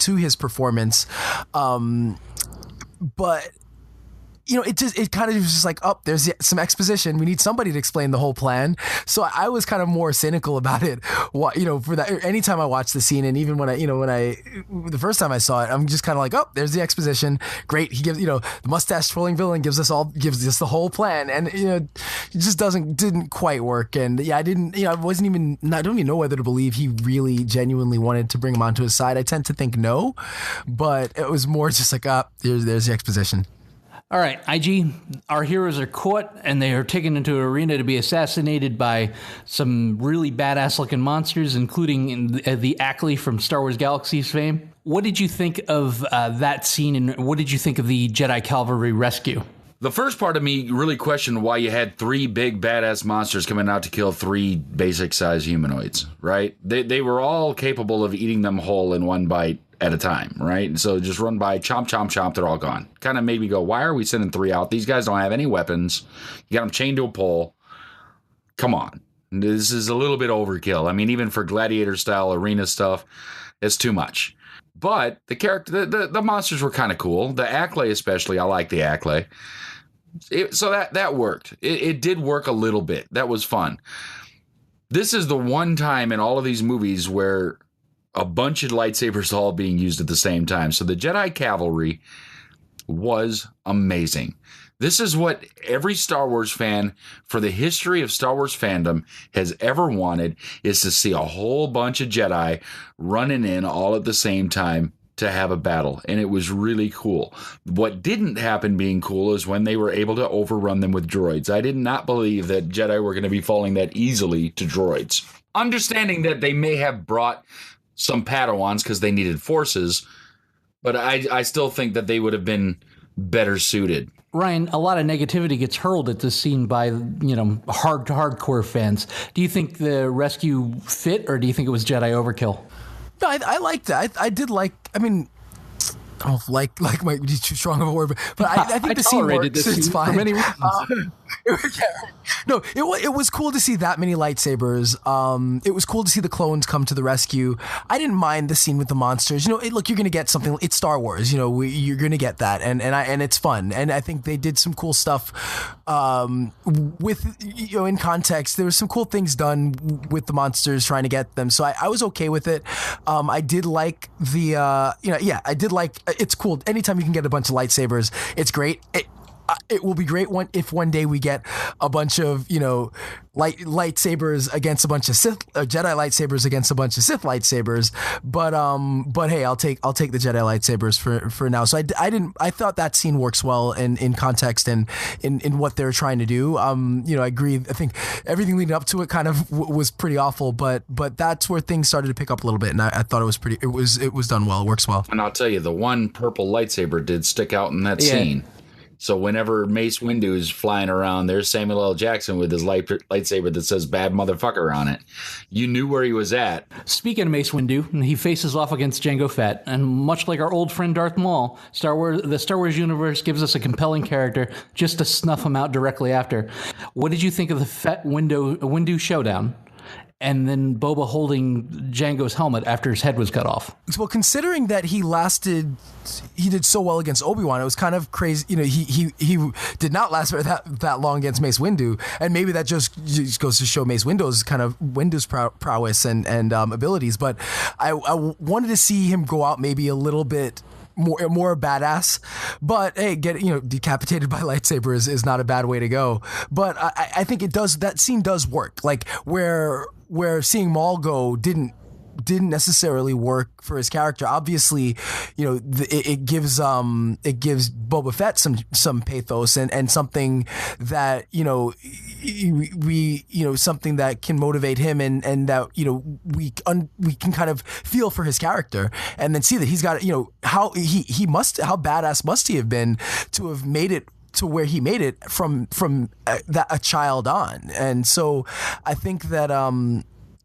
to his performance. But it kind of was just like, oh, there's some exposition. We need somebody to explain the whole plan. So I was kind of more cynical about it. For that, anytime I watch the scene, and even when the first time I saw it, I'm just kind of like, oh, there's the exposition. Great. He gives, the mustache twirling villain gives us the whole plan, and it just didn't quite work. And yeah, I don't even know whether to believe he really genuinely wanted to bring him onto his side. I tend to think no, but it was more just like, there's the exposition. All right, IG, our heroes are caught and they are taken into an arena to be assassinated by some really badass-looking monsters, including the Ackley from Star Wars Galaxy's fame. What did you think of that scene, and what did you think of the Jedi Cavalry rescue? The first part of me really questioned why you had 3 big badass monsters coming out to kill 3 basic-sized humanoids, right? They were all capable of eating them whole in one bite at a time, right? So just run by, chomp, chomp, chomp, they're all gone. Kind of made me go, why are we sending 3 out? These guys don't have any weapons. You got them chained to a pole. Come on. This is a little bit overkill. I mean, even for gladiator-style arena stuff, it's too much. But the monsters were kind of cool. The Ackley especially, I like the Ackley. So that worked. It did work a little bit. That was fun. This is the one time in all of these movies where a bunch of lightsabers all being used at the same time. So the Jedi Cavalry was amazing. This is what every Star Wars fan for the history of Star Wars fandom has ever wanted, is to see a whole bunch of Jedi running in all at the same time to have a battle. And it was really cool. What didn't happen being cool is when they were able to overrun them with droids. I did not believe that Jedi were going to be falling that easily to droids. Understanding that they may have brought some Padawans because they needed forces, but I still think that they would have been better suited. Ryan, a lot of negativity gets hurled at this scene by, hardcore fans. Do you think the rescue fit, or do you think it was Jedi overkill? No, I liked that. I did like, I mean, oh, like might be too strong of a word, but I think the scene works. It's fine. For many reasons. No, it was cool to see that many lightsabers. It was cool to see the clones come to the rescue. I didn't mind the scene with the monsters. Look, you're gonna get something. It's Star Wars. You're gonna get that, and it's fun. And I think they did some cool stuff. With in context, there was some cool things done with the monsters trying to get them. So I was okay with it. I did like the I did like. It's cool. Anytime you can get a bunch of lightsabers, it's great. It will be great if one day we get a bunch of lightsabers against a bunch of Jedi lightsabers against a bunch of Sith lightsabers. But hey, I'll take the Jedi lightsabers for now. So I thought that scene works well in context and in what they're trying to do. I agree. I think everything leading up to it kind of was pretty awful, but that's where things started to pick up a little bit, and I thought it was done well. It works well. And I'll tell you, the one purple lightsaber did stick out in that scene. So whenever Mace Windu is flying around, there's Samuel L. Jackson with his lightsaber that says "bad motherfucker" on it. You knew where he was at. Speaking of Mace Windu, he faces off against Jango Fett, and much like our old friend Darth Maul, the Star Wars universe gives us a compelling character just to snuff him out directly after. What did you think of the Fett Windu showdown? And then Boba holding Jango's helmet after his head was cut off. Well, considering that he did so well against Obi-Wan, it was kind of crazy. He did not last for that long against Mace Windu, and maybe that just goes to show Mace Windu's prowess and abilities. But I wanted to see him go out maybe a little bit more badass, but hey, decapitated by lightsaber is not a bad way to go. But I think that scene does work, like where seeing Maul go didn't necessarily work for his character. Obviously, it gives Boba Fett some pathos and something that something that can motivate him and that we can kind of feel for his character, and then see that he's got how badass must he have been to have made it to where he made it from a child on. And so I think that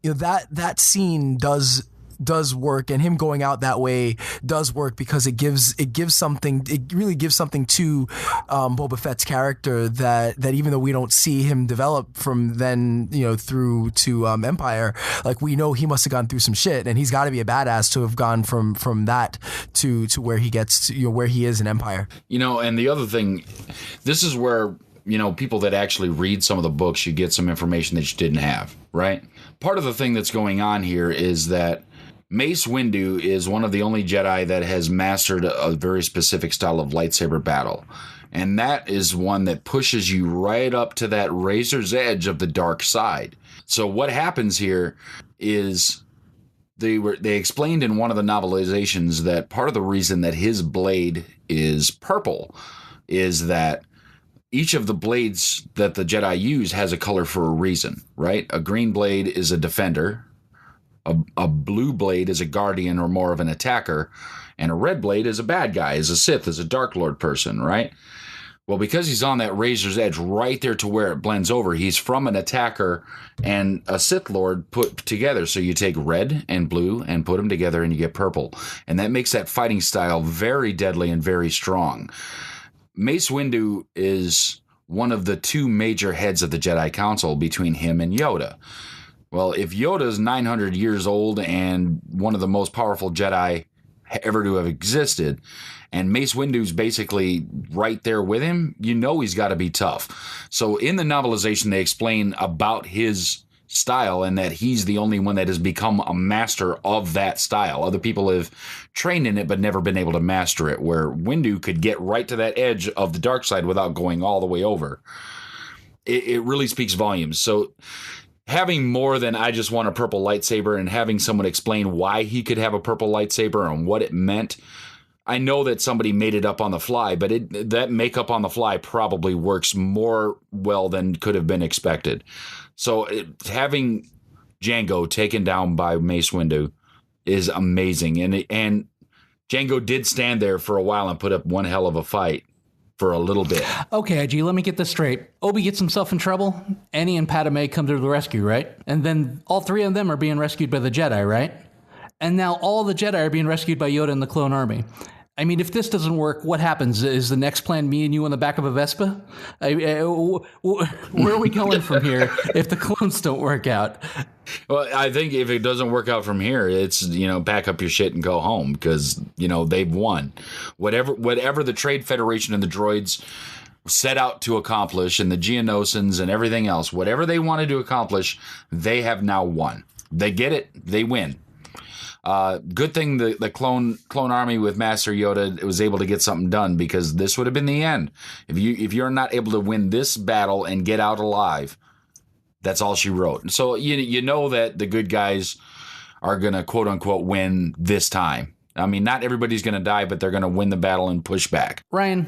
that scene does work, and him going out that way does work because it really gives something to Boba Fett's character that even though we don't see him develop from then through to Empire, like we know he must have gone through some shit, and he's got to be a badass to have gone from that to where he gets to, where he is in Empire. And the other thing, this is where people that actually read some of the books, you get some information that you didn't have, right? Part of the thing that's going on here is that Mace Windu is one of the only Jedi that has mastered a very specific style of lightsaber battle. And that is one that pushes you right up to that razor's edge of the dark side. So what happens here is they explained in one of the novelizations that part of the reason that his blade is purple is that each of the blades that the Jedi use has a color for a reason, right? A green blade is a defender. A blue blade is a guardian or more of an attacker, and a red blade is a bad guy, is a Sith, is a Dark Lord person, right? Well, because he's on that razor's edge right there to where it blends over, he's from an attacker and a Sith Lord put together. So you take red and blue and put them together and you get purple. And that makes that fighting style very deadly and very strong. Mace Windu is one of the two major heads of the Jedi Council between him and Yoda. Well, if Yoda's 900 years old and one of the most powerful Jedi ever to have existed, and Mace Windu's basically right there with him, he's got to be tough. So in the novelization, they explain about his style and that he's the only one that has become a master of that style. Other people have trained in it but never been able to master it, where Windu could get right to that edge of the dark side without going all the way over. It really speaks volumes. So having more than I just want a purple lightsaber and having someone explain why he could have a purple lightsaber and what it meant. I know that somebody made it up on the fly, but that makeup on the fly probably works more well than could have been expected. So having Jango taken down by Mace Windu is amazing. And Jango did stand there for a while and put up one hell of a fight for a little bit. Okay, IG, let me get this straight. Obi gets himself in trouble. Annie and Padme come to the rescue, right? And then all three of them are being rescued by the Jedi, right? And now all the Jedi are being rescued by Yoda and the clone army. I mean, if this doesn't work, what happens? Is the next plan me and you on the back of a Vespa? Where are we going from here if the clones don't work out? Well, I think if it doesn't work out from here, it's, pack up your shit and go home because, they've won. Whatever the Trade Federation and the droids set out to accomplish and the Geonosians and everything else, whatever they wanted to accomplish, they have now won. They get it. They win. Good thing the clone army with Master Yoda was able to get something done, because this would have been the end. If you're not able to win this battle and get out alive, that's all she wrote. So you know that the good guys are going to quote unquote win this time. I mean, not everybody's going to die, but they're going to win the battle and push back. Ryan,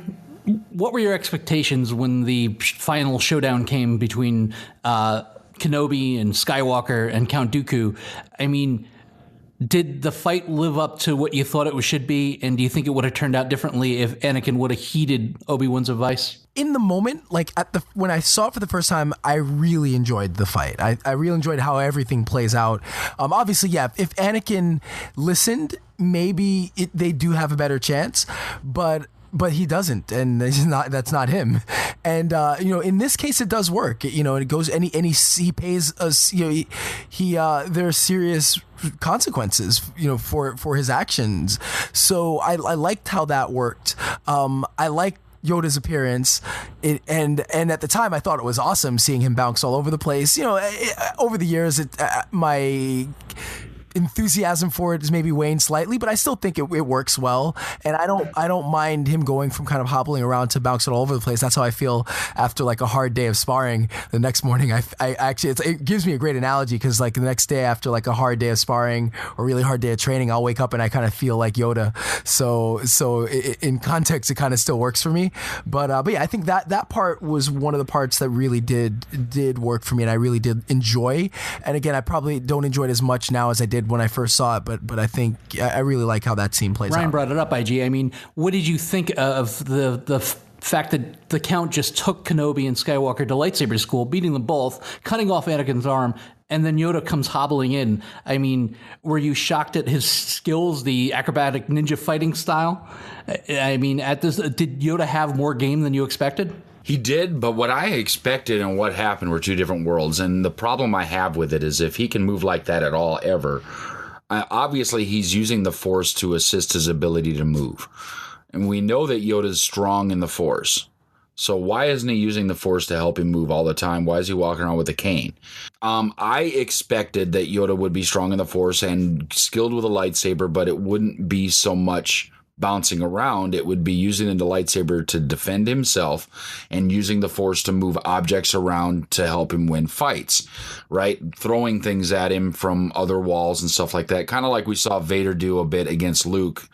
what were your expectations when the final showdown came between Kenobi and Skywalker and Count Dooku? I mean, did the fight live up to what you thought it should be? And do you think it would have turned out differently if Anakin would have heeded Obi-Wan's advice? In the moment, like when I saw it for the first time, I really enjoyed the fight. I really enjoyed how everything plays out. Obviously, yeah, if Anakin listened, maybe they do have a better chance, but he doesn't, and that's not him. And in this case, it does work. It goes and he pays us. There are serious consequences, for his actions. So I liked how that worked. I liked Yoda's appearance, and at the time I thought it was awesome seeing him bounce all over the place. Over the years, my enthusiasm for it is maybe waned slightly, but I still think it works well, and I don't mind him going from kind of hobbling around to bouncing all over the place. That's how I feel after like a hard day of sparring. The next morning, I actually it gives me a great analogy, because like the next day after like a hard day of sparring or really hard day of training, I'll wake up and I kind of feel like Yoda. So in context, it kind of still works for me. But yeah, I think that part was one of the parts that really did work for me, and I really did enjoy. And again, I probably don't enjoy it as much now as I did did when I first saw it, but I think I really like how that scene plays out. Ryan brought it up, IG. I mean, what did you think of the fact that the Count just took Kenobi and Skywalker to lightsaber school, beating them both, cutting off Anakin's arm, and then Yoda comes hobbling in? I mean, were you shocked at his skills, the acrobatic ninja fighting style? I mean, did Yoda have more game than you expected? He did, but what I expected and what happened were two different worlds. And the problem I have with it is if he can move like that at all, ever, obviously he's using the Force to assist his ability to move. And we know that Yoda's strong in the Force. So why isn't he using the Force to help him move all the time? Why is he walking around with a cane? I expected that Yoda would be strong in the Force and skilled with a lightsaber, but it wouldn't be so much bouncing around. It would be using the lightsaber to defend himself and using the Force to move objects around to help him win fights, right? Throwing things at him from other walls and stuff like that, kind of like we saw Vader do a bit against Luke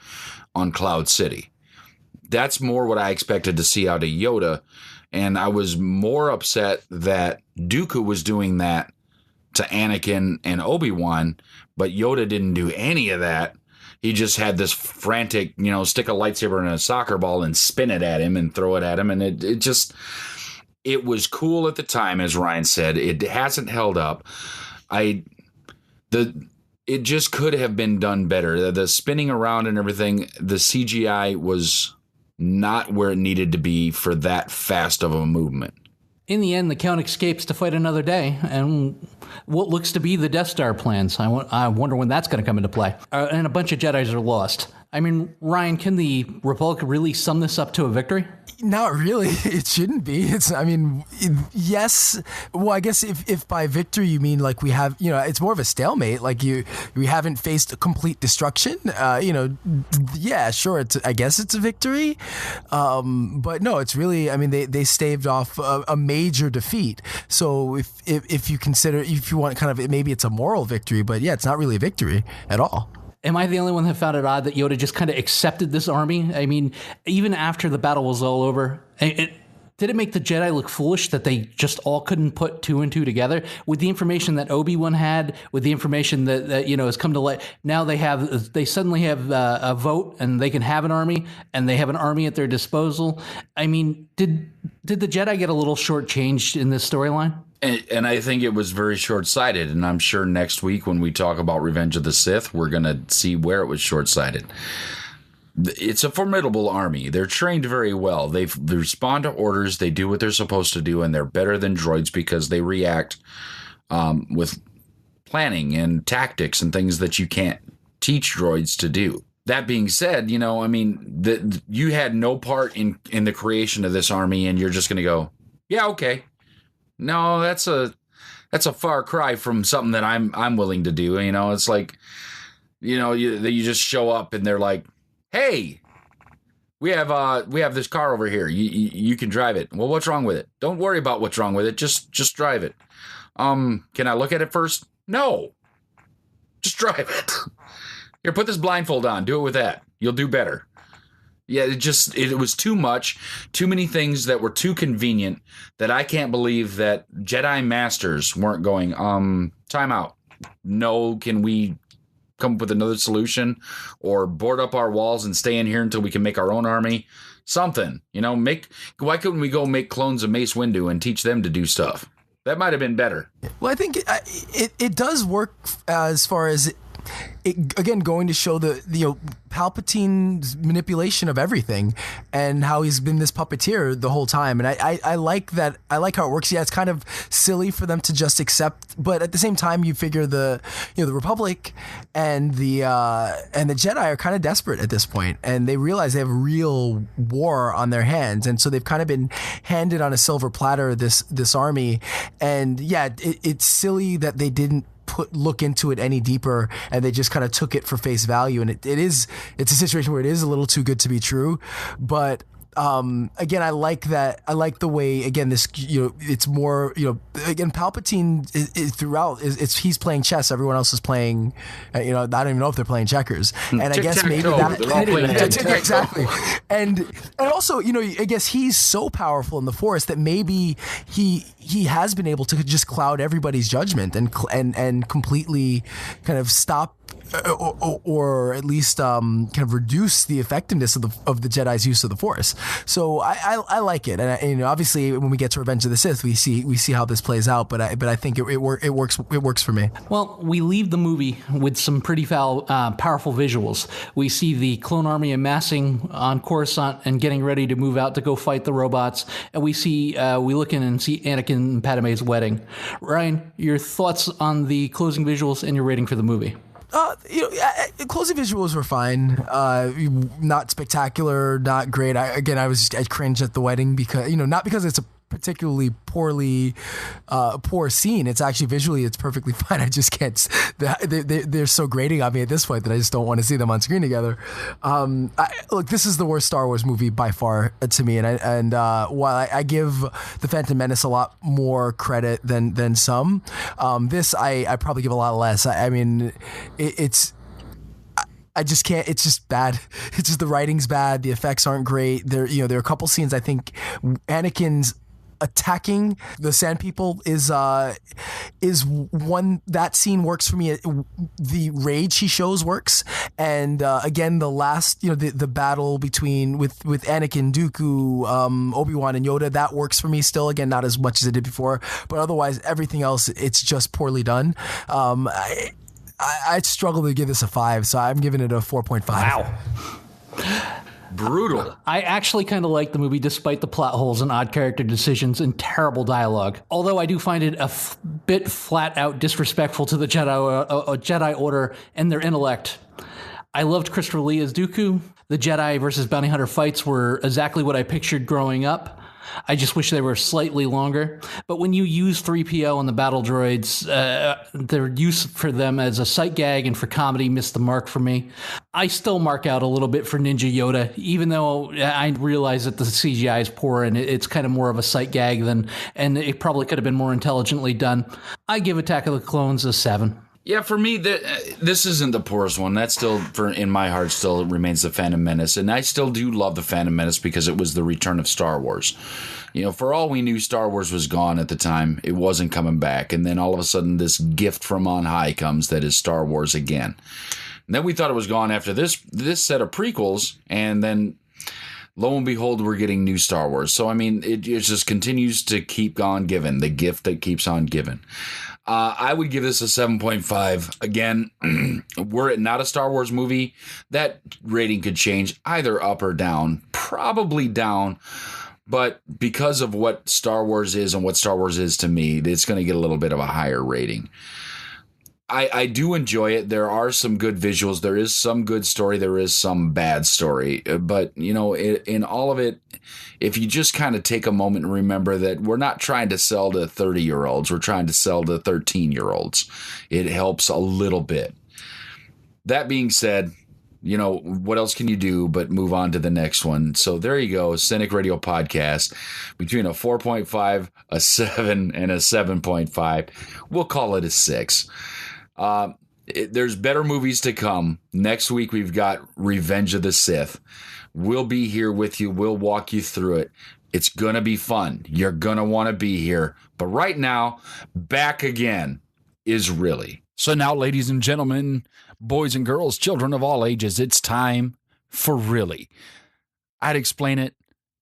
on Cloud City. That's more what I expected to see out of Yoda, and I was more upset that Dooku was doing that to Anakin and Obi-Wan, but Yoda didn't do any of that. He just had this frantic, stick a lightsaber in a soccer ball and spin it at him and throw it at him, and it was cool at the time, as Ryan said. It hasn't held up. It just could have been done better. The spinning around and everything, the CGI was not where it needed to be for that fast of a movement. In the end, the Count escapes to fight another day, and what looks to be the Death Star plans. I wonder when that's going to come into play. And a bunch of Jedis are lost. I mean, Ryan, can the Republic really sum this up to a victory? Not really. It shouldn't be. Yes. Well, I guess if by victory you mean like we have, it's more of a stalemate. Like we haven't faced a complete destruction. Yeah, sure. I guess it's a victory. But no, it's really, they staved off a major defeat. So if you consider, if you want kind of, maybe it's a moral victory, but yeah, it's not really a victory at all. Am I the only one that found it odd that Yoda just kind of accepted this army? I mean, even after the battle was all over, did it make the Jedi look foolish that they just all couldn't put two and two together? With the information that Obi-Wan had, with the information that has come to light, now they suddenly have a vote and they can have an army, and they have an army at their disposal. I mean, did the Jedi get a little shortchanged in this storyline? And I think it was very short-sighted, and I'm sure next week when we talk about Revenge of the Sith, we're going to see where it was short-sighted. It's a formidable army. They're trained very well. They respond to orders. They do what they're supposed to do, and they're better than droids because they react with planning and tactics and things that you can't teach droids to do. That being said, you had no part in the creation of this army, and you're just going to go, yeah, okay. No, that's a far cry from something that I'm willing to do. It's like, you just show up and they're like, hey, we have this car over here. You can drive it. Well, what's wrong with it? Don't worry about what's wrong with it. Just drive it. Can I look at it first? No, just drive it. Here, put this blindfold on. Do it with that. You'll do better. Yeah, it was too much, too many things that were too convenient that I can't believe that Jedi Masters weren't going, time out. No, can we come up with another solution or board up our walls and stay in here until we can make our own army? Something, why couldn't we go make clones of Mace Windu and teach them to do stuff? That might have been better. Well, I think it does work as far as again, going to show the Palpatine's manipulation of everything and how he's been this puppeteer the whole time. And I like that. I like how it works. Yeah, it's kind of silly for them to just accept, but at the same time, you figure the Republic and the Jedi are kind of desperate at this point, and they realize they have a real war on their hands, and so they've kind of been handed on a silver platter this army. And yeah, it's silly that they didn't look into it any deeper, and they just kind of took it for face value. And it's a situation where it is a little too good to be true. But again, I like that. I like the way, again, this, it's more, again, Palpatine is throughout he's playing chess. Everyone else is playing, I don't even know if they're playing checkers. And I guess maybe that exactly. And also, I guess he's so powerful in the Force that maybe he has been able to just cloud everybody's judgment and completely kind of stop or at least kind of reduce the effectiveness of the Jedi's use of the Force. So I like it, and obviously when we get to Revenge of the Sith, we see how this plays out. But I think it works for me. Well, we leave the movie with some pretty powerful visuals. We see the clone army amassing on Coruscant and getting ready to move out to go fight the robots, and we look in and see Anakin and Padme's wedding. Ryan, your thoughts on the closing visuals and your rating for the movie? Closing visuals were fine. Not spectacular, not great. I cringed at the wedding because, not because it's a particularly poor scene. It's actually visually, it's perfectly fine. I just can't. They're so grating on me at this point that I just don't want to see them on screen together. Look, this is the worst Star Wars movie by far to me, and while I give The Phantom Menace a lot more credit than some, this I probably give a lot less. I just can't. It's just bad. It's just the writing's bad. The effects aren't great. There are a couple scenes. I think Anakin's attacking the Sand People is one. That scene works for me. The rage he shows works, and again, the last, the battle with Anakin, Dooku, Obi-Wan, and Yoda, that works for me still. Again, not as much as it did before, but otherwise, everything else, it's just poorly done. I'd struggle to give this a 5, so I'm giving it a 4.5. Wow. Brutal. I actually kind of like the movie despite the plot holes and odd character decisions and terrible dialogue. Although I do find it a bit flat out disrespectful to the Jedi Order and their intellect. I loved Christopher Lee as Dooku. The Jedi versus bounty hunter fights were exactly what I pictured growing up. I just wish they were slightly longer. But when you use 3PO and the battle droids, their use for them as a sight gag and for comedy missed the mark for me. I still mark out a little bit for Ninja Yoda, even though I realize that the CGI is poor and it's kind of more of a sight gag and it probably could have been more intelligently done. I give Attack of the Clones a 7. Yeah, for me, this isn't the poorest one. That still, in my heart, still remains The Phantom Menace. And I still do love The Phantom Menace because it was the return of Star Wars. For all we knew, Star Wars was gone at the time. It wasn't coming back. And then all of a sudden, this gift from on high comes that is Star Wars again. And then we thought it was gone after this set of prequels. And then, lo and behold, we're getting new Star Wars. So, it just continues to keep on giving, the gift that keeps on giving. I would give this a 7.5. Again, were it not a Star Wars movie, that rating could change either up or down. Probably down. But because of what Star Wars is and what Star Wars is to me, it's going to get a little bit of a higher rating. I do enjoy it. There are some good visuals. There is some good story. There is some bad story. But, in all of it, if you just kind of take a moment and remember that we're not trying to sell to 30-year-olds. We're trying to sell to 13-year-olds. It helps a little bit. That being said, what else can you do but move on to the next one? So there you go, Cynic Radio Podcast. Between a 4.5, a 7, and a 7.5. We'll call it a 6. There's better movies to come. Next week, we've got Revenge of the Sith. We'll be here with you. We'll walk you through it. It's going to be fun. You're going to want to be here. But right now, back again is really. So now, ladies and gentlemen, boys and girls, children of all ages, it's time for really. I'd explain it.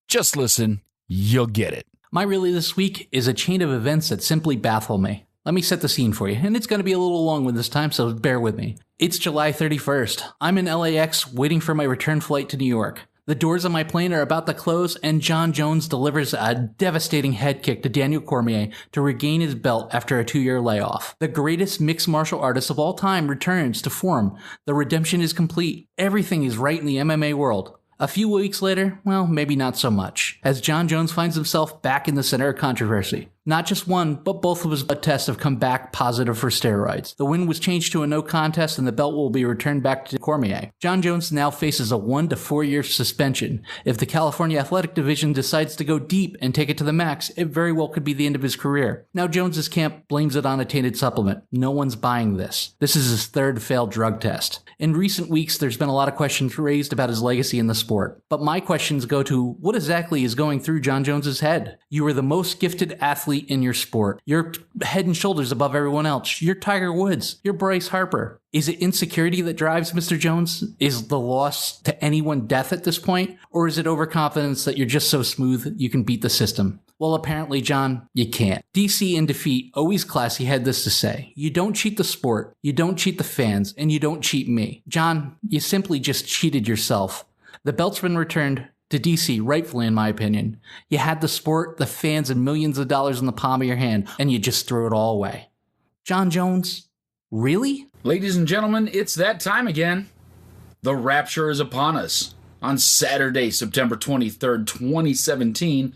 Just listen. You'll get it. My really this week is a chain of events that simply baffle me. Let me set the scene for you, and it's going to be a little long with this time, so bear with me. It's July 31st. I'm in LAX waiting for my return flight to New York. The doors of my plane are about to close, and John Jones delivers a devastating head kick to Daniel Cormier to regain his belt after a 2-year layoff. The greatest mixed martial artist of all time returns to form. The redemption is complete. Everything is right in the MMA world. A few weeks later, well, maybe not so much, as John Jones finds himself back in the center of controversy. Not just one, but both of his blood tests have come back positive for steroids. The win was changed to a no contest and the belt will be returned back to Cormier. John Jones now faces a 1 to 4 year suspension. If the California Athletic Division decides to go deep and take it to the max, it very well could be the end of his career. Now Jones's camp blames it on a tainted supplement. No one's buying this. This is his 3rd failed drug test. In recent weeks, there's been a lot of questions raised about his legacy in the sport. But my questions go to what exactly is going through John Jones's head? You were the most gifted athlete athlete in your sport. You're head and shoulders above everyone else. You're Tiger Woods. You're Bryce Harper. Is it insecurity that drives Mr. Jones? Is the loss to anyone death at this point? Or is it overconfidence that you're just so smooth you can beat the system? Well, apparently, John, you can't. DC in defeat, always classy, had this to say. You don't cheat the sport, you don't cheat the fans, and you don't cheat me. John, you simply just cheated yourself. The belt's been returned to DC, rightfully in my opinion. You had the sport, the fans, and millions of dollars in the palm of your hand, and you just threw it all away. John Jones, really? Ladies and gentlemen, it's that time again. The rapture is upon us. On Saturday, September 23rd, 2017,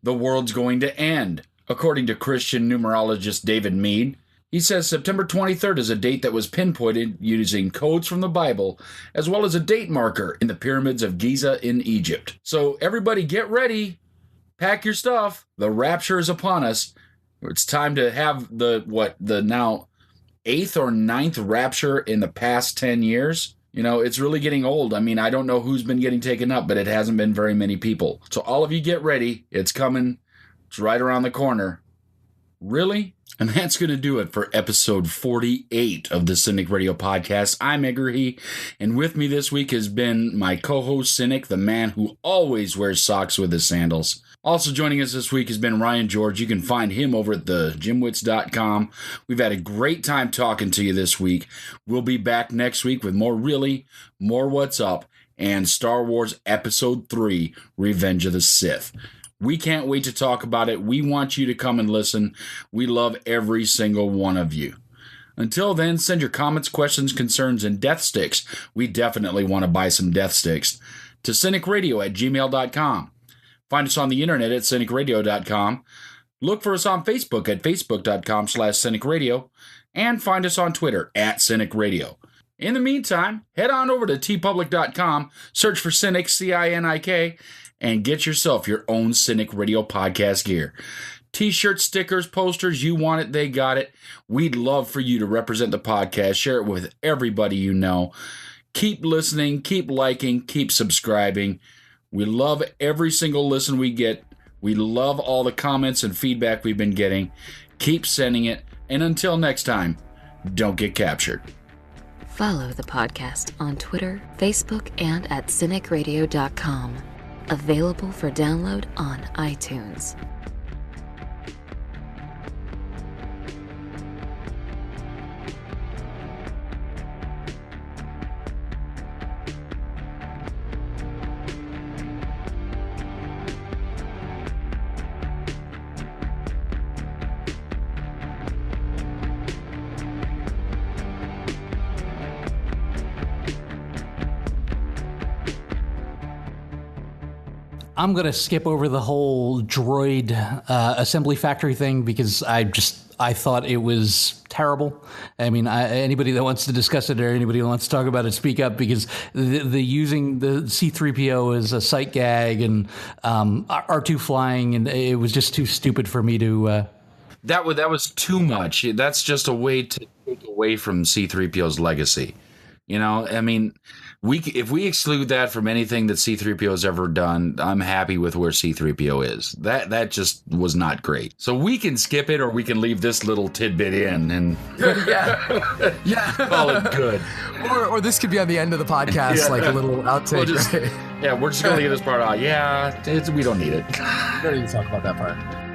the world's going to end. According to Christian numerologist David Mead, he says September 23rd is a date that was pinpointed using codes from the Bible, as well as a date marker in the pyramids of Giza in Egypt. So everybody get ready, pack your stuff. The rapture is upon us. It's time to have the now 8th or 9th rapture in the past 10 years. You know, it's really getting old. I mean, I don't know who's been getting taken up, but it hasn't been very many people. So all of you get ready. It's coming. It's right around the corner. Really? And that's going to do it for episode 48 of the Cynic Radio Podcast. I'm Edgar, and with me this week has been my co-host Cynic, the man who always wears socks with his sandals. Also joining us this week has been Ryan George. You can find him over at thejimwits.com. We've had a great time talking to you this week. We'll be back next week with more What's Up, and Star Wars Episode 3, Revenge of the Sith. We can't wait to talk about it. We want you to come and listen. We love every single one of you. Until then, send your comments, questions, concerns, and death sticks. We definitely want to buy some death sticks to CINIKRADIO@gmail.com. Find us on the internet at CINIKRADIO.com. Look for us on Facebook at Facebook.com/CINIKRADIO. And find us on Twitter at CINIKRADIO. In the meantime, head on over to tpublic.com, search for Cynic, CINIK, and get yourself your own Cynic Radio podcast gear. T-shirts, stickers, posters, you want it, they got it. We'd love for you to represent the podcast. Share it with everybody you know. Keep listening, keep liking, keep subscribing. We love every single listen we get. We love all the comments and feedback we've been getting. Keep sending it. And until next time, don't get captured. Follow the podcast on Twitter, Facebook, and at CINIKRADIO.com. Available for download on iTunes. I'm going to skip over the whole droid assembly factory thing because I thought it was terrible. I mean, anybody that wants to discuss it or anybody that wants to talk about it, speak up, because the using the C-3PO as a sight gag and R2 flying, and it was just too stupid for me to... That was too much. That's just a way to take away from C-3PO's legacy. You know, I mean, if we exclude that from anything that C-3PO has ever done, I'm happy with where C-3PO is. That just was not great. So we can skip it, or we can leave this little tidbit in and yeah, call it good. Or this could be on the end of the podcast, like a little outtake. We're just gonna leave this part out. Yeah, we don't need it. We don't need to talk about that part.